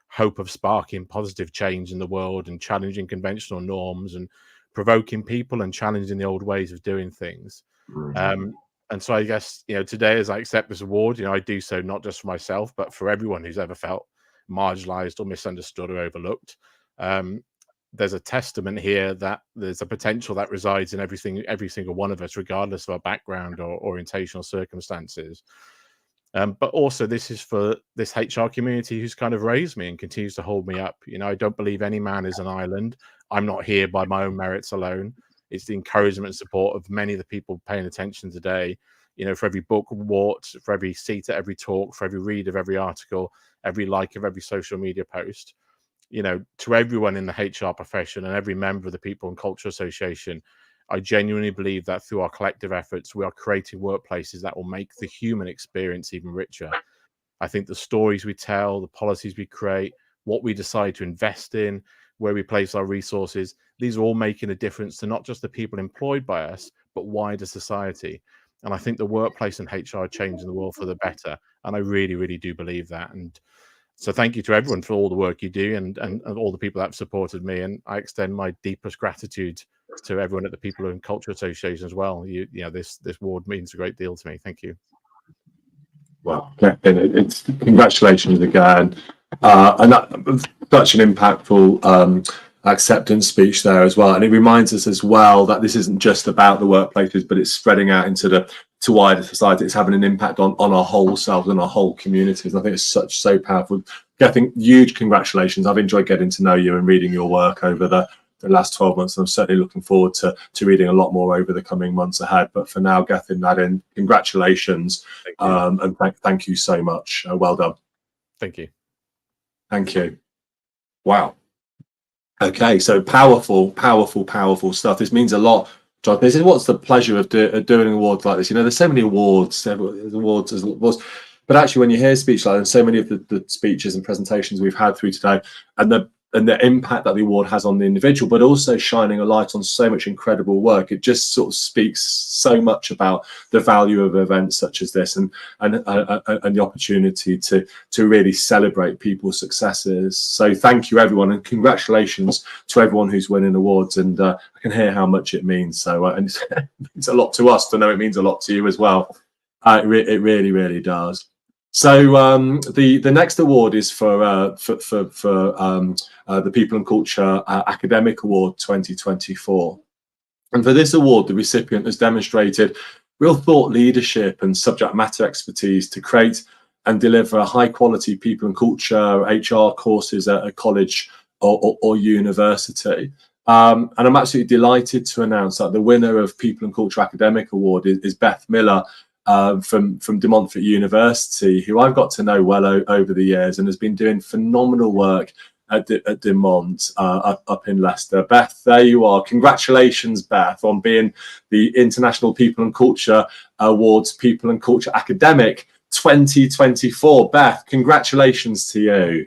hope of sparking positive change in the world and challenging conventional norms and provoking people and challenging the old ways of doing things. And so I guess, you know, today as I accept this award, you know, I do so not just for myself, but for everyone who's ever felt marginalized or misunderstood or overlooked. There's a testament here that there's a potential that resides in every single one of us, regardless of our background or orientational circumstances. But also this is for this HR community who's kind of raised me and continues to hold me up. You know, I don't believe any man is an island. I'm not here by my own merits alone. It's the encouragement and support of many of the people paying attention today. You know, for every book award, for every seat at every talk, for every read of every article, every like of every social media post, you know, to everyone in the HR profession and every member of the People and Culture Association, I genuinely believe that through our collective efforts, we are creating workplaces that will make the human experience even richer. I think the stories we tell, the policies we create, what we decide to invest in, where we place our resources, these are all making a difference to not just the people employed by us, but wider society. And I think the workplace and HR are changing the world for the better. And I really, really do believe that. And so thank you to everyone for all the work you do and all the people that have supported me. And I extend my deepest gratitude to everyone at the People and Culture Association as well. You know, this award means a great deal to me. Thank you. Well, it's congratulations again. And that such an impactful acceptance speech there as well. And it reminds us as well that this isn't just about the workplaces, but it's spreading out into to wider society. It's having an impact on our whole selves and our whole communities. I think it's so powerful. I think huge congratulations. I've enjoyed getting to know you and reading your work over the last 12 months. And I'm certainly looking forward to reading a lot more over the coming months ahead. But for now, getting that in, congratulations. And thank you so much. Well done. Thank you. Thank you. Wow. Okay, so powerful stuff. This means a lot, John. This is what's the pleasure of doing awards like this. You know, there's so many awards, but actually when you hear a speech like that, and so many of the speeches and presentations we've had through today, and the impact that the award has on the individual, but also shining a light on so much incredible work. It just sort of speaks so much about the value of events such as this and the opportunity to really celebrate people's successes. So thank you, everyone, and congratulations to everyone who's winning awards. And I can hear how much it means. So and it means a lot to us to know it means a lot to you as well. It really, really does. So the next award is for the People and Culture Academic Award 2024. And for this award, the recipient has demonstrated real thought leadership and subject matter expertise to create and deliver high quality people and culture HR courses at a college or university. And I'm absolutely delighted to announce that the winner of People and Culture Academic Award is Beth Miller from De Montfort University, who I've got to know well over the years and has been doing phenomenal work at De Mont up in Leicester. Beth, there you are. Congratulations, Beth, on being the International People and Culture Awards People and Culture Academic 2024. Beth, congratulations to you.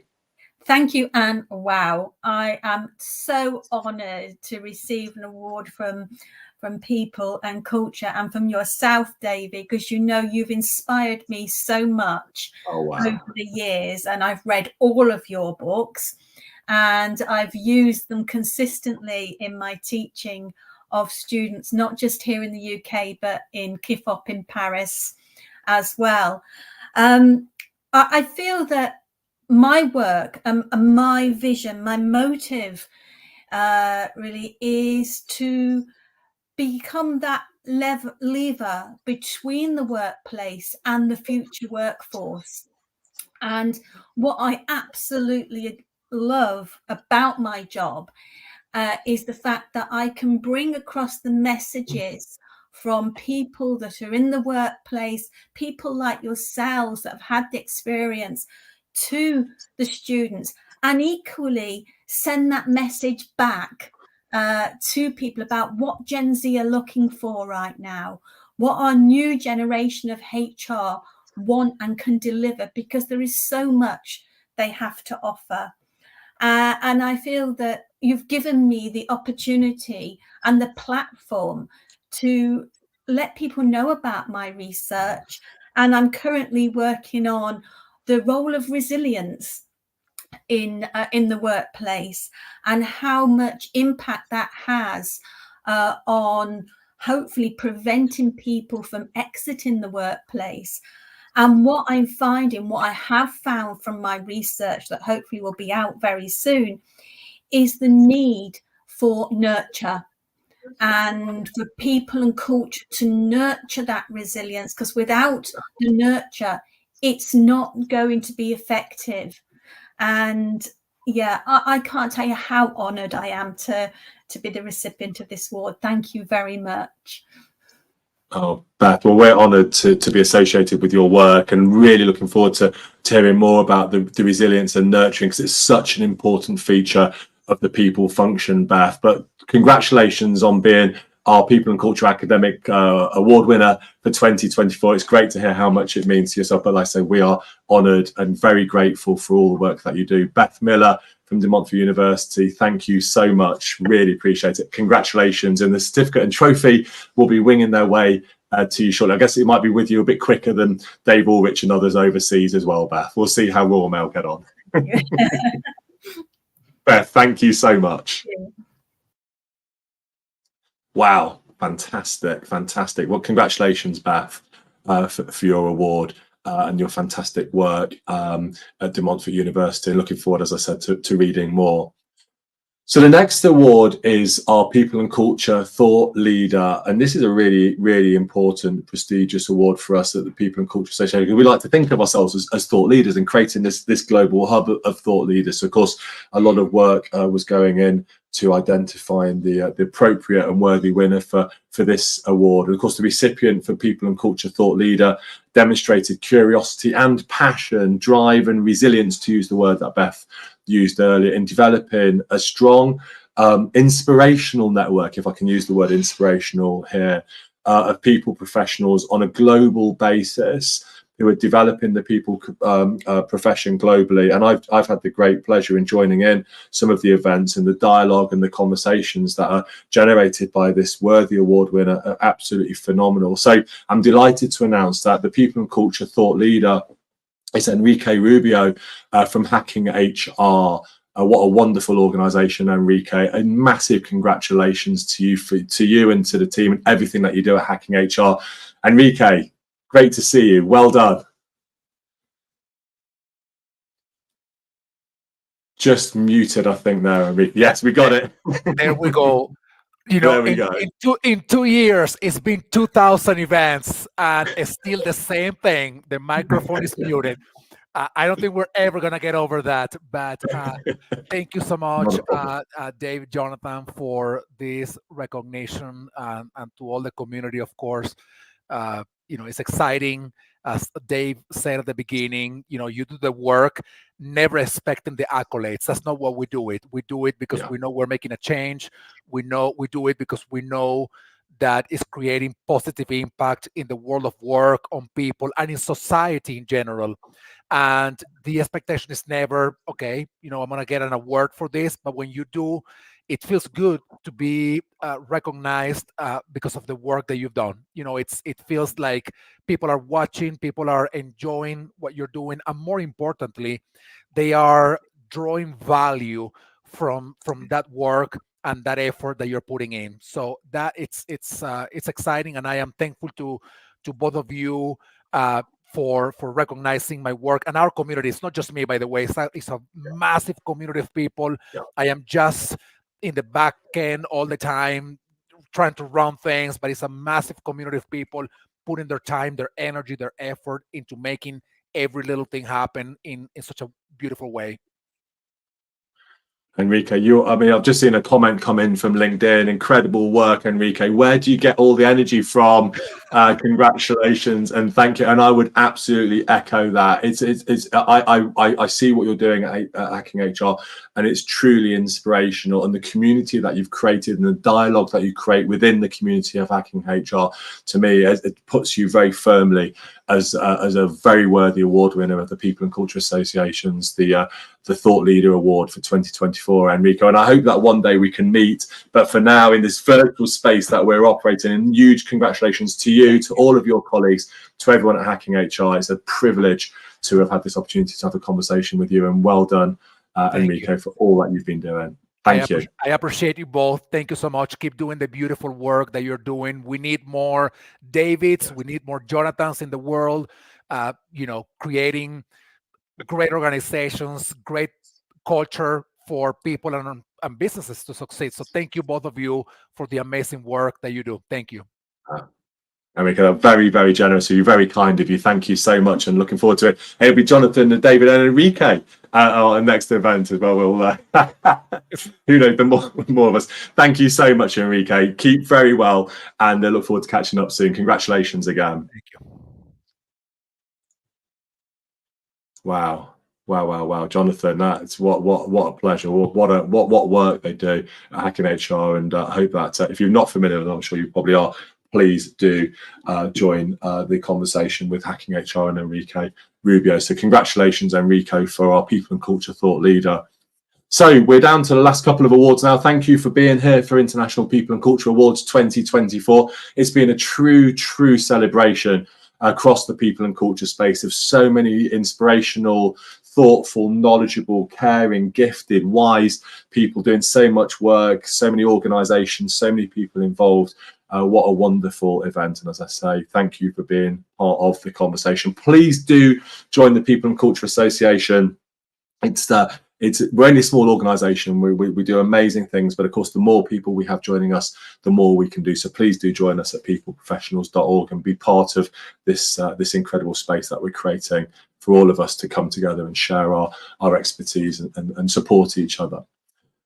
Thank you, and wow, I am so honoured to receive an award from People and Culture and from yourself, David, because you know you've inspired me so much over the years, and I've read all of your books and I've used them consistently in my teaching of students, not just here in the UK, but in KIFOP in Paris as well. I feel that my work and my vision, my motive really is to become that lever between the workplace and the future workforce. And what I absolutely love about my job is the fact that I can bring across the messages from people that are in the workplace, people like yourselves that have had the experience, to the students, and equally send that message back to people about what Gen Z are looking for right now, what our new generation of HR want and can deliver, because there is so much they have to offer. And I feel that you've given me the opportunity and the platform to let people know about my research. And I'm currently working on the role of resilience in the workplace and how much impact that has on hopefully preventing people from exiting the workplace. And what I'm finding, what I have found from my research that hopefully will be out very soon, is the need for nurture and for people and culture to nurture that resilience, because without the nurture, it's not going to be effective. And yeah, I can't tell you how honoured I am to be the recipient of this award. Thank you very much. Oh, Beth, well, we're honoured to be associated with your work and really looking forward to hearing more about the resilience and nurturing, because it's such an important feature of the people function, Beth. But congratulations on being our People and Culture Academic Award winner for 2024. It's great to hear how much it means to yourself. But like I say, we are honoured and very grateful for all the work that you do. Beth Miller from De Montfort University, thank you so much. Really appreciate it. Congratulations. And the certificate and trophy will be winging their way to you shortly. I guess it might be with you a bit quicker than Dave Ulrich and others overseas as well, Beth. We'll see how Royal Mail get on. Beth, thank you so much. Wow, fantastic. Well, congratulations, Beth, for your award and your fantastic work at De Montfort University. And looking forward, as I said, to reading more. So the next award is our People and Culture Thought Leader. And this is a really, really important, prestigious award for us at the People and Culture Association, because we like to think of ourselves as thought leaders and creating this global hub of thought leaders. So, of course, a lot of work was going in to identifying the appropriate and worthy winner for this award. And of course, the recipient for People and Culture Thought Leader demonstrated curiosity and passion, drive and resilience, to use the word that Beth used earlier, in developing a strong inspirational network, if I can use the word inspirational here, of people professionals on a global basis who are developing the people profession globally. And I've had the great pleasure in joining in some of the events, and the dialogue and the conversations that are generated by this worthy award winner are absolutely phenomenal. So I'm delighted to announce that the People and Culture Thought Leader is Enrique Rubio from Hacking HR. What a wonderful organisation, Enrique. A massive congratulations to you and to the team and everything that you do at Hacking HR. Enrique, great to see you. Well done. Just muted, I think, there, Enrique. Yes, we got it. There we go. You know, in 2 years, it's been 2,000 events, and it's still the same thing. The microphone is muted. I don't think we're ever going to get over that. But thank you so much, David, Jonathan, for this recognition, and to all the community, of course. It's exciting. As Dave said at the beginning, you do the work, never expecting the accolades. That's not what we do it. We do it because we know we're making a change. We do it because we know that is creating positive impact in the world of work, on people, and in society in general. And the expectation is never, okay, I'm going to get an award for this. But when you do, it feels good to be recognized because of the work that you've done. It feels like people are watching, people are enjoying what you're doing, and more importantly, they are drawing value from that work and that effort that you're putting in. So that it's exciting, and I am thankful to both of you for recognizing my work and our community. It's not just me, by the way. It's a massive community of people. I am just in the back end all the time trying to run things, but it's a massive community of people putting their time, their energy, their effort into making every little thing happen in such a beautiful way. Enrique, I've just seen a comment come in from LinkedIn. Incredible work, Enrique. Where do you get all the energy from? Congratulations and thank you. And I would absolutely echo that. I see what you're doing at Hacking HR, and it's truly inspirational. And the community that you've created and the dialogue that you create within the community of Hacking HR, to me, it puts you very firmly as a very worthy award winner of the People and Culture Association's the Thought Leader Award for 2024, Enrico. And I hope that one day we can meet. But for now, in this virtual space that we're operating in, huge congratulations to you, to all of your colleagues, to everyone at Hacking HR. It's a privilege to have had this opportunity to have a conversation with you. And well done, Enrico, for all that you've been doing. Thank you. I appreciate you both. Thank you so much. Keep doing the beautiful work that you're doing. We need more Davids. We need more Jonathans in the world, creating great organizations, great culture for people and businesses to succeed. So thank you, both of you, for the amazing work that you do. Thank you. Enrico, very, very generous of you, very kind of you. Thank you so much, and looking forward to it. It'll be Jonathan and David and Enrique at our next event as well. We'll who knows, the more of us. Thank you so much, Enrique. Keep very well, and I look forward to catching up soon. Congratulations again. Thank you. Wow, Jonathan, that's what a pleasure. What work they do at Hacking HR, and I hope that if you're not familiar, and I'm sure you probably are, please do join the conversation with Hacking HR and Enrique Rubio. So congratulations, Enrico, for our People and Culture Thought Leader. So we're down to the last couple of awards now. Thank you for being here for International People and Culture Awards 2024. It's been a true celebration across the people and culture space of so many inspirational, thoughtful, knowledgeable, caring, gifted, wise people doing so much work, so many organizations, so many people involved. What a wonderful event. And as I say, thank you for being part of the conversation. Please do join the People and Culture Association. We're only a small organization. We do amazing things, but of course, the more people we have joining us, the more we can do. So please do join us at peopleprofessionals.org and be part of this incredible space that we're creating for all of us to come together and share our expertise and support each other.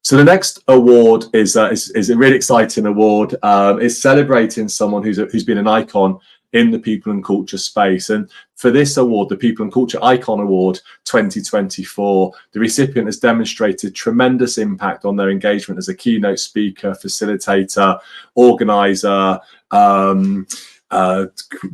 So the next award is a really exciting award. It's celebrating someone who's been an icon in the people and culture space. And for this award, the People and Culture Icon Award 2024, the recipient has demonstrated tremendous impact on their engagement as a keynote speaker, facilitator, organizer,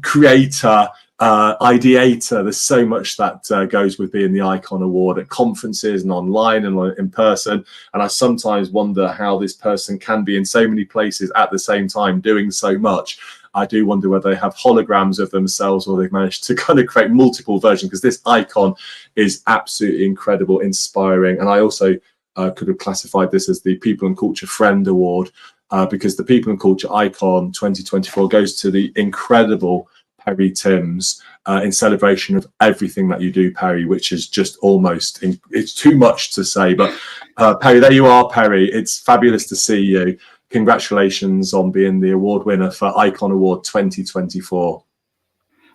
creator, ideator. There's so much that goes with being the Icon Award at conferences and online and in person. And I sometimes wonder how this person can be in so many places at the same time doing so much. I do wonder whether they have holograms of themselves or they've managed to kind of create multiple versions, because this icon is absolutely incredible, inspiring. And I also could have classified this as the People and Culture Friend Award, because the People and Culture Icon 2024 goes to the incredible Perry Timms in celebration of everything that you do, Perry, which is just almost, it's too much to say. But Perry, there you are, Perry. It's fabulous to see you. Congratulations on being the award winner for Icon Award 2024.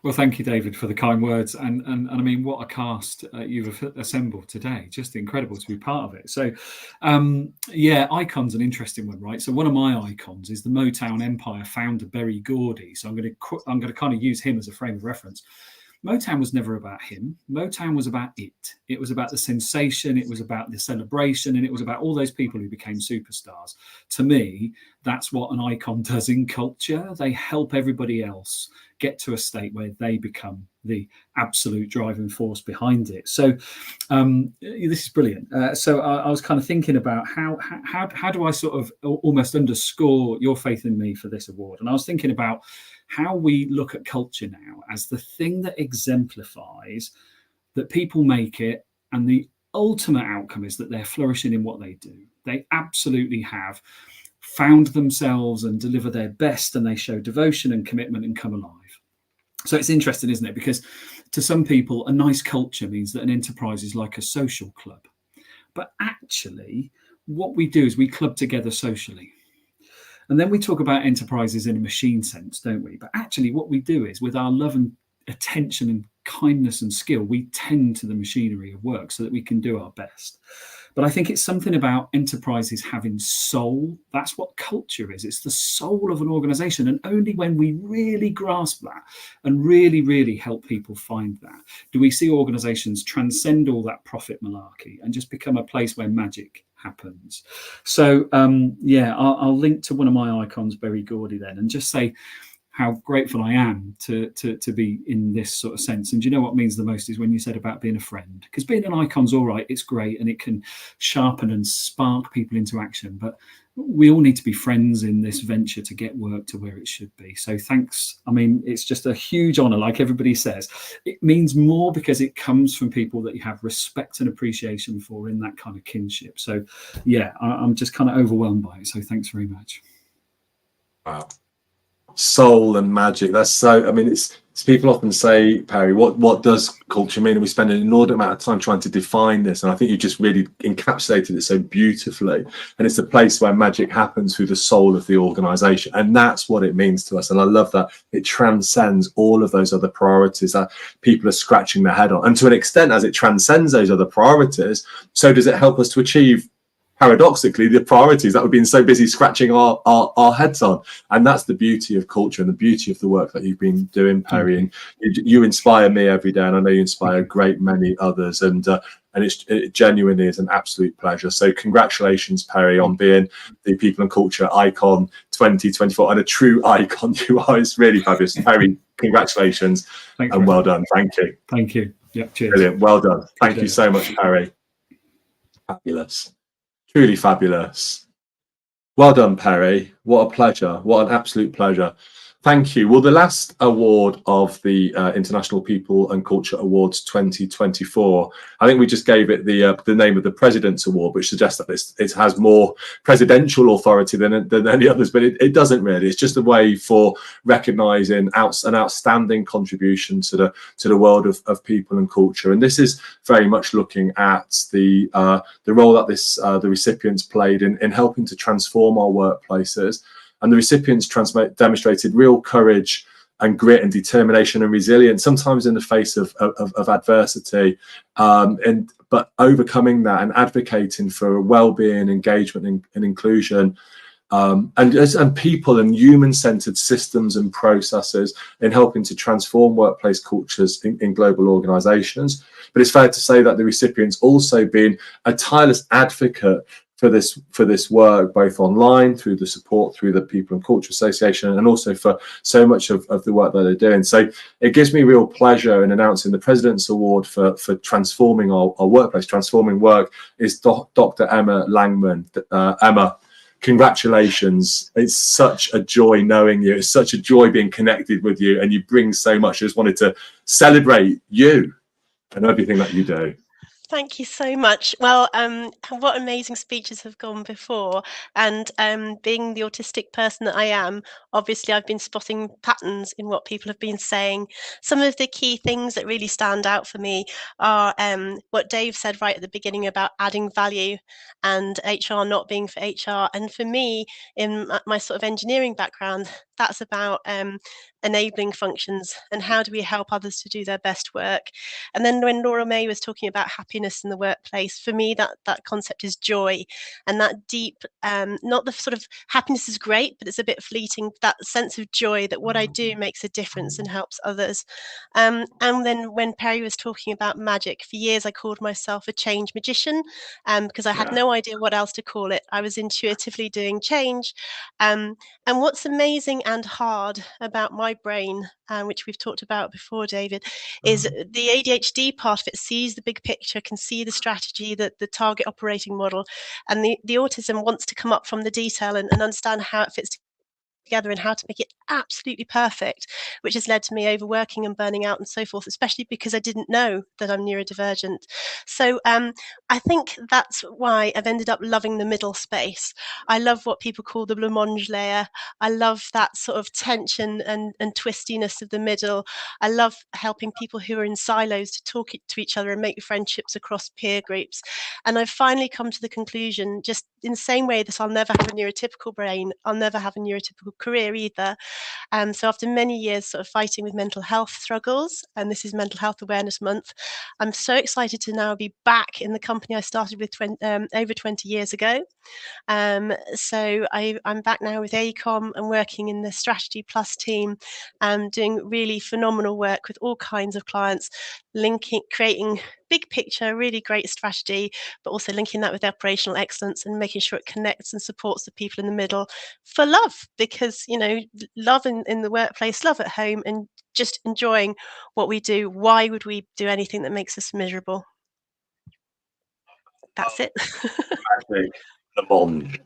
Well, thank you, David, for the kind words, and I mean, what a cast you've assembled today. Just incredible to be part of it. So, yeah, icon's an interesting one, right? So one of my icons is the Motown Empire founder Berry Gordy. So I'm going to kind of use him as a frame of reference. Motown was never about him. Motown was about it. It was about the sensation. It was about the celebration, and it was about all those people who became superstars. To me, that's what an icon does in culture. They help everybody else get to a state where they become the absolute driving force behind it. So this is brilliant. So I was kind of thinking about how do I sort of almost underscore your faith in me for this award? And I was thinking about how we look at culture now as the thing that exemplifies that people make it, and the ultimate outcome is that they're flourishing in what they do. They absolutely have found themselves and deliver their best, and they show devotion and commitment and come alive. So it's interesting, isn't it? Because to some people, a nice culture means that an enterprise is like a social club. But actually, what we do is we club together socially. And then we talk about enterprises in a machine sense, don't we? But actually, what we do is with our love and attention and kindness and skill, we tend to the machinery of work so that we can do our best. But I think it's something about enterprises having soul. That's what culture is. It's the soul of an organization. And only when we really grasp that and really, really help people find that, do we see organizations transcend all that profit malarkey and just become a place where magic happens. So yeah, I'll link to one of my icons, Berry Gordy, then, and just say how grateful I am to be in this sort of sense. And do you know what means the most is when you said about being a friend, because being an icon's all right, it's great, and it can sharpen and spark people into action, but we all need to be friends in this venture to get work to where it should be. So thanks. I mean, it's just a huge honor, like everybody says. It means more because it comes from people that you have respect and appreciation for in that kind of kinship. So yeah, I'm just kind of overwhelmed by it. So thanks very much. Wow. Soul and magic. That's so, I mean, it's people often say, Perry, what does culture mean? And we spend an inordinate amount of time trying to define this. And I think you just really encapsulated it so beautifully. And it's a place where magic happens through the soul of the organization. And that's what it means to us. And I love that it transcends all of those other priorities that people are scratching their head on. And to an extent, as it transcends those other priorities, so does it help us to achieve, paradoxically, the priorities that we've been so busy scratching our heads on. And that's the beauty of culture and the beauty of the work that you've been doing, Perry. And you inspire me every day, and I know you inspire a great many others. And it genuinely is an absolute pleasure. So congratulations, Perry, on being the People and Culture Icon 2024, and a true icon you are. It's really fabulous. Perry, congratulations. Thanks, and well done. Thank you. Thank you. Yeah, cheers. Brilliant. Well done. Thank you so much, Perry. Fabulous. Truly fabulous. Well done, Perry. What a pleasure. What an absolute pleasure. Thank you. Well, the last award of the International People and Culture Awards 2024, I think we just gave it the name of the President's Award, which suggests that it has more presidential authority than any others, but it doesn't really. It's just a way for recognising an outstanding contribution to the world of people and culture. And this is very much looking at the role that the recipients played in helping to transform our workplaces. And the recipients demonstrated real courage and grit and determination and resilience, sometimes in the face of adversity, but overcoming that and advocating for well-being, engagement, and inclusion, and people and human-centered systems and processes in helping to transform workplace cultures in global organizations. But it's fair to say that the recipients also been a tireless advocate for this work, both online, through the support through the People and Culture Association, and also for so much of the work that they're doing. So it gives me real pleasure in announcing the President's Award for transforming our workplace, transforming work, is Dr. Emma Langman. Emma, congratulations. It's such a joy knowing you. It's such a joy being connected with you, and you bring so much. I just wanted to celebrate you and everything that you do. Thank you so much. Well, what amazing speeches have gone before. And being the autistic person that I am, obviously I've been spotting patterns in what people have been saying. Some of the key things that really stand out for me are what Dave said right at the beginning about adding value and HR not being for HR. And for me, in my sort of engineering background, that's about enabling functions and how do we help others to do their best work. And then when Laura May was talking about happiness in the workplace, for me that concept is joy, and that deep, not the sort of happiness is great, but it's a bit fleeting, that sense of joy that what I do makes a difference and helps others. And then when Perry was talking about magic, for years I called myself a change magician, because I had no idea what else to call it. I was intuitively doing change. And what's amazing and hard about my brain, which we've talked about before, David, is the ADHD part of it sees the big picture, can see the strategy, the target operating model, and the autism wants to come up from the detail and understand how it fits together and how to make it absolutely perfect, which has led to me overworking and burning out and so forth, especially because I didn't know that I'm neurodivergent. So I think that's why I've ended up loving the middle space. I love what people call the blancmange layer. I love that sort of tension and twistiness of the middle. I love helping people who are in silos to talk to each other and make friendships across peer groups. And I've finally come to the conclusion, just in the same way that I'll never have a neurotypical brain, I'll never have a neurotypical career either. So after many years sort of fighting with mental health struggles, and this is Mental Health Awareness Month, I'm so excited to now be back in the company I started with over 20 years ago. So I'm back now with AECOM and working in the Strategy Plus team, doing really phenomenal work with all kinds of clients, creating big picture, really great strategy, but also linking that with operational excellence and making sure it connects and supports the people in the middle for love, because, you know, love in the workplace, love at home, and just enjoying what we do. Why would we do anything that makes us miserable? That's it. The Bond.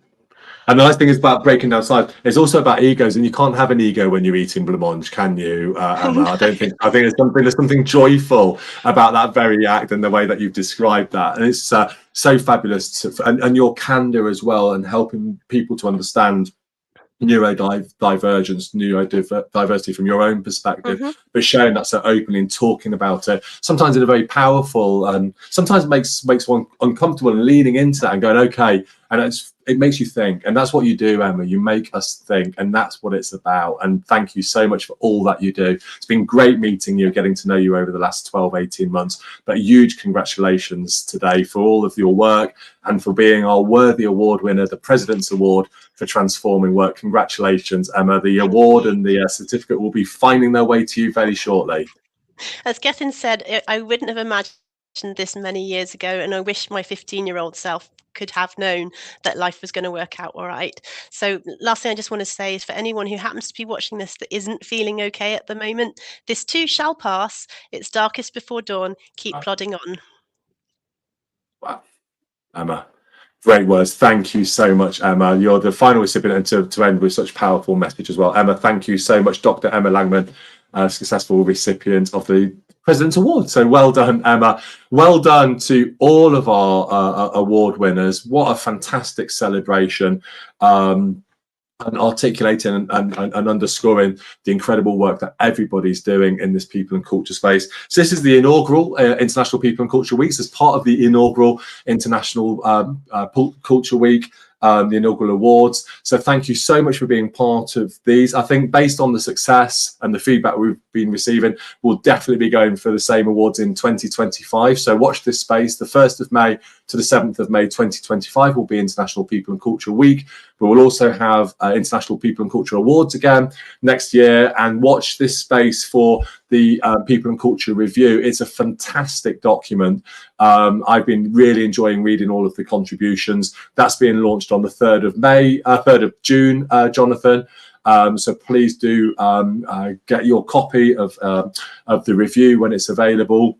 And the nice thing is about breaking down sides, it's also about egos, and you can't have an ego when you're eating blancmange, can you, Emma? I think there's something joyful about that very act and the way that you've described that, and it's so fabulous and your candor as well, and helping people to understand neurodiversity from your own perspective, but sharing that so openly and talking about it, sometimes in a very powerful and sometimes makes one uncomfortable, and leaning into that and going, okay, and it makes you think. And that's what you do, Emma. You make us think, and that's what it's about. And thank you so much for all that you do. It's been great meeting you, getting to know you over the last 12-18 months, but huge congratulations today for all of your work and for being our worthy award winner, the President's Award for Transforming Work. Congratulations, Emma. The award and the certificate will be finding their way to you very shortly. As Gethin said, I wouldn't have imagined this many years ago, and I wish my 15-year-old self could have known that life was going to work out all right. So last thing I just want to say is, for anyone who happens to be watching this that isn't feeling okay at the moment, this too shall pass. It's darkest before dawn. Keep plodding on. Wow. Emma, great words. Thank you so much, Emma. You're the final recipient, and to end with such a powerful message as well. Emma, thank you so much. Dr. Emma Langman, successful recipient of the President's Award. So well done, Emma. Well done to all of our award winners. What a fantastic celebration. And articulating and underscoring the incredible work that everybody's doing in this people and culture space. So this is the inaugural International People and Culture Weeks, as part of the inaugural International Culture Week, the inaugural awards. So thank you so much for being part of these. I think based on the success and the feedback we've been receiving, we'll definitely be going for the same awards in 2025. So watch this space. The 1st of May to the 7th of May 2025 will be International People and Culture Week, but we'll also have International People and Culture Awards again next year. And watch this space for the People and Culture Review. It's a fantastic document. I've been really enjoying reading all of the contributions. That's being launched on the 3rd of June, Jonathan. So please do get your copy of the review when it's available.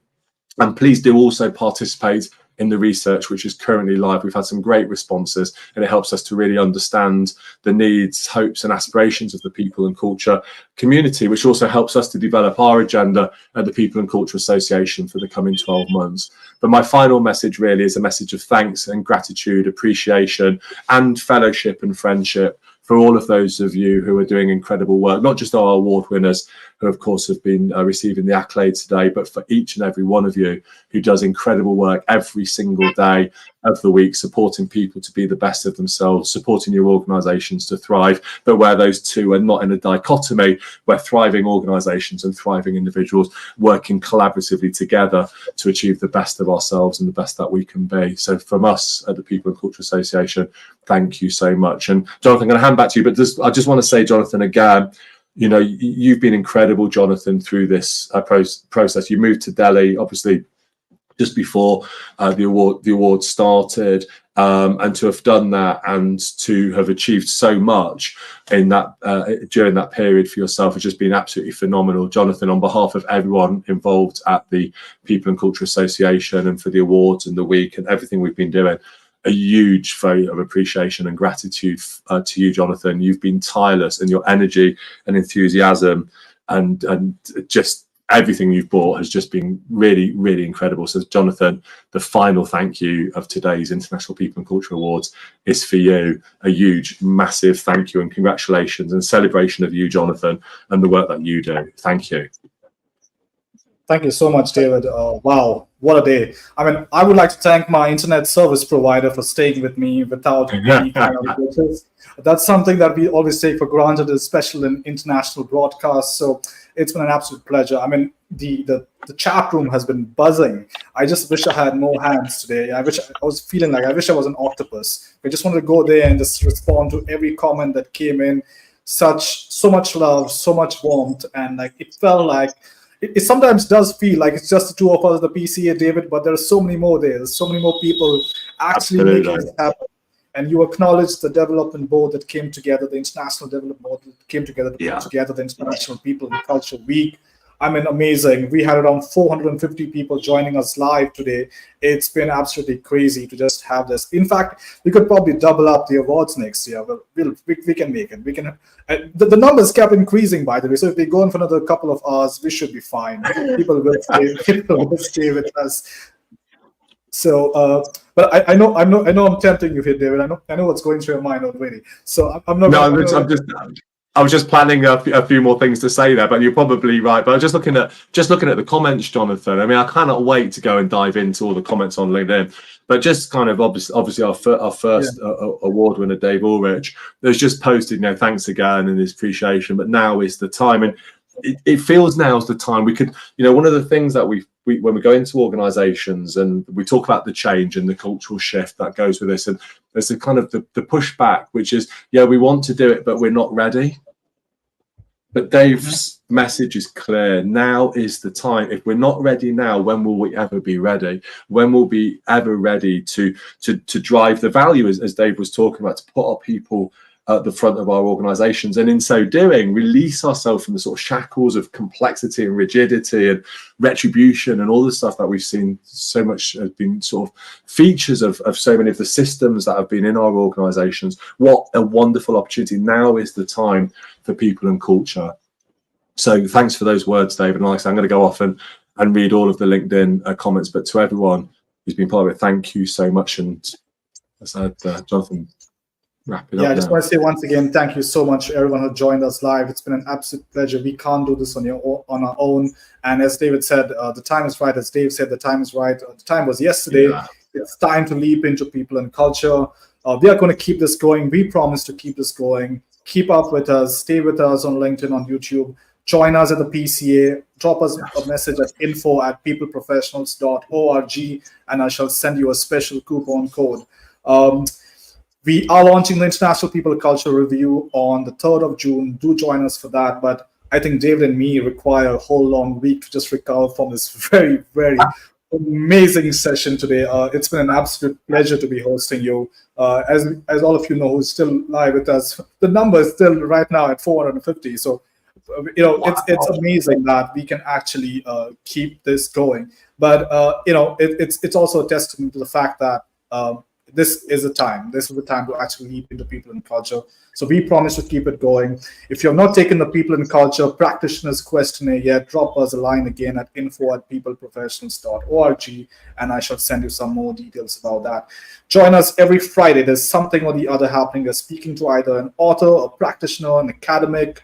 And please do also participate in the research which is currently live. We've had some great responses, and it helps us to really understand the needs, hopes and aspirations of the people and culture community, which also helps us to develop our agenda at the People and Culture Association for the coming 12 months. But my final message really is a message of thanks and gratitude, appreciation and fellowship and friendship for all of those of you who are doing incredible work, not just our award winners, who of course have been receiving the accolades today, but for each and every one of you who does incredible work every single day of the week, supporting people to be the best of themselves, supporting your organisations to thrive, but where those two are not in a dichotomy, where thriving organisations and thriving individuals working collaboratively together to achieve the best of ourselves and the best that we can be. So from us at the People and Culture Association, thank you so much. And Jonathan, I'm going to hand back to you, but I just want to say, Jonathan, again, you know, you've been incredible, Jonathan, through this process. You moved to Delhi, obviously, just before the award started, and to have done that and to have achieved so much in that during that period for yourself has just been absolutely phenomenal. Jonathan, on behalf of everyone involved at the People and Culture Association and for the awards and the week and everything we've been doing, a huge vote of appreciation and gratitude to you, Jonathan. You've been tireless in your energy and enthusiasm, and just everything you've brought has just been really, really incredible. So, Jonathan, the final thank you of today's International People and Culture Awards is for you. A huge, massive thank you and congratulations and celebration of you, Jonathan, and the work that you do. Thank you. Thank you so much, David. Wow, what a day. I mean, I would like to thank my internet service provider for staying with me without any kind of glitches. That's something that we always take for granted, especially in international broadcasts. So it's been an absolute pleasure. I mean, the chat room has been buzzing. I just wish I had more hands today. I wish I was feeling like I wish I was an octopus. I just wanted to go there and just respond to every comment that came in. So much love, so much warmth, and like it felt like it sometimes does feel like it's just the two of us, the PCA, David, but there are so many more there. There's so many more people actually making this happen. And you acknowledge the development board that came together, the international development board that came together to put together the International People and Culture Week. I mean, amazing. We had around 450 people joining us live today. It's been absolutely crazy to just have this. In fact, we could probably double up the awards next year. But we can make it. We can. The numbers kept increasing, by the way. So if we go on for another couple of hours, we should be fine. People will stay with us. So, but I know I'm tempting you here, David. I know what's going through your mind already. So I'm not. No, I was just planning a few more things to say there, but you're probably right. But I was just looking at the comments, Jonathan. I mean, I cannot wait to go and dive into all the comments on LinkedIn. But just kind of obviously our first award winner, Dave Ulrich, has just posted, thanks again and his appreciation. But now is the time, and it feels now is the time. We could, one of the things that we when we go into organizations and we talk about the change and the cultural shift that goes with this, and there's a kind of the pushback, which is, we want to do it, but we're not ready. But Dave's message is clear. Now is the time. If we're not ready now, when will we ever be ready? When will we ever ready to drive the value, as Dave was talking about, to put our people at the front of our organizations, and in so doing release ourselves from the sort of shackles of complexity and rigidity and retribution and all the stuff that we've seen so much has been sort of features of so many of the systems that have been in our organizations. What a wonderful opportunity. Now is the time for people and culture. So thanks for those words, David. And like I said, I'm going to go off and read all of the LinkedIn comments, but to everyone who's been part of it, thank you so much. And as I said, Jonathan, wrap it up. I just want to say once again, thank you so much, everyone who joined us live. It's been an absolute pleasure. We can't do this on our own. And as David said, the time is right. As Dave said, the time is right. The time was yesterday. It's time to leap into people and culture. We are going to keep this going. We promise to keep this going. Keep up with us. Stay with us on LinkedIn, on YouTube. Join us at the PCA. Drop us a message at info@peopleprofessionals.org, and I shall send you a special coupon code. We are launching the International People Culture Review on the 3rd of June. Do join us for that. But I think David and me require a whole long week to just recover from this very, very amazing session today. It's been an absolute pleasure to be hosting you. As all of you know who's still live with us, the number is still right now at 450. So it's amazing that we can actually keep this going. But it's also a testament to the fact that this is the time. This is the time to actually leap into people and culture. So we promise to keep it going. If you have not taken the People and Culture Practitioners Questionnaire yet, drop us a line again at info@peopleprofessionals.org, and I shall send you some more details about that. Join us every Friday. There's something or the other happening. We're speaking to either an author, a practitioner, an academic,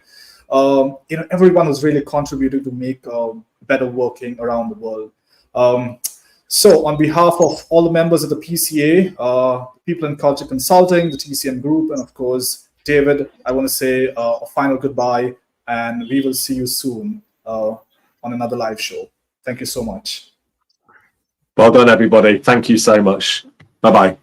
everyone who's really contributed to make better working around the world. So on behalf of all the members of the PCA, People and Culture Consulting, the TCN Group, and of course, David, I want to say a final goodbye, and we will see you soon on another live show. Thank you so much. Well done, everybody. Thank you so much. Bye-bye.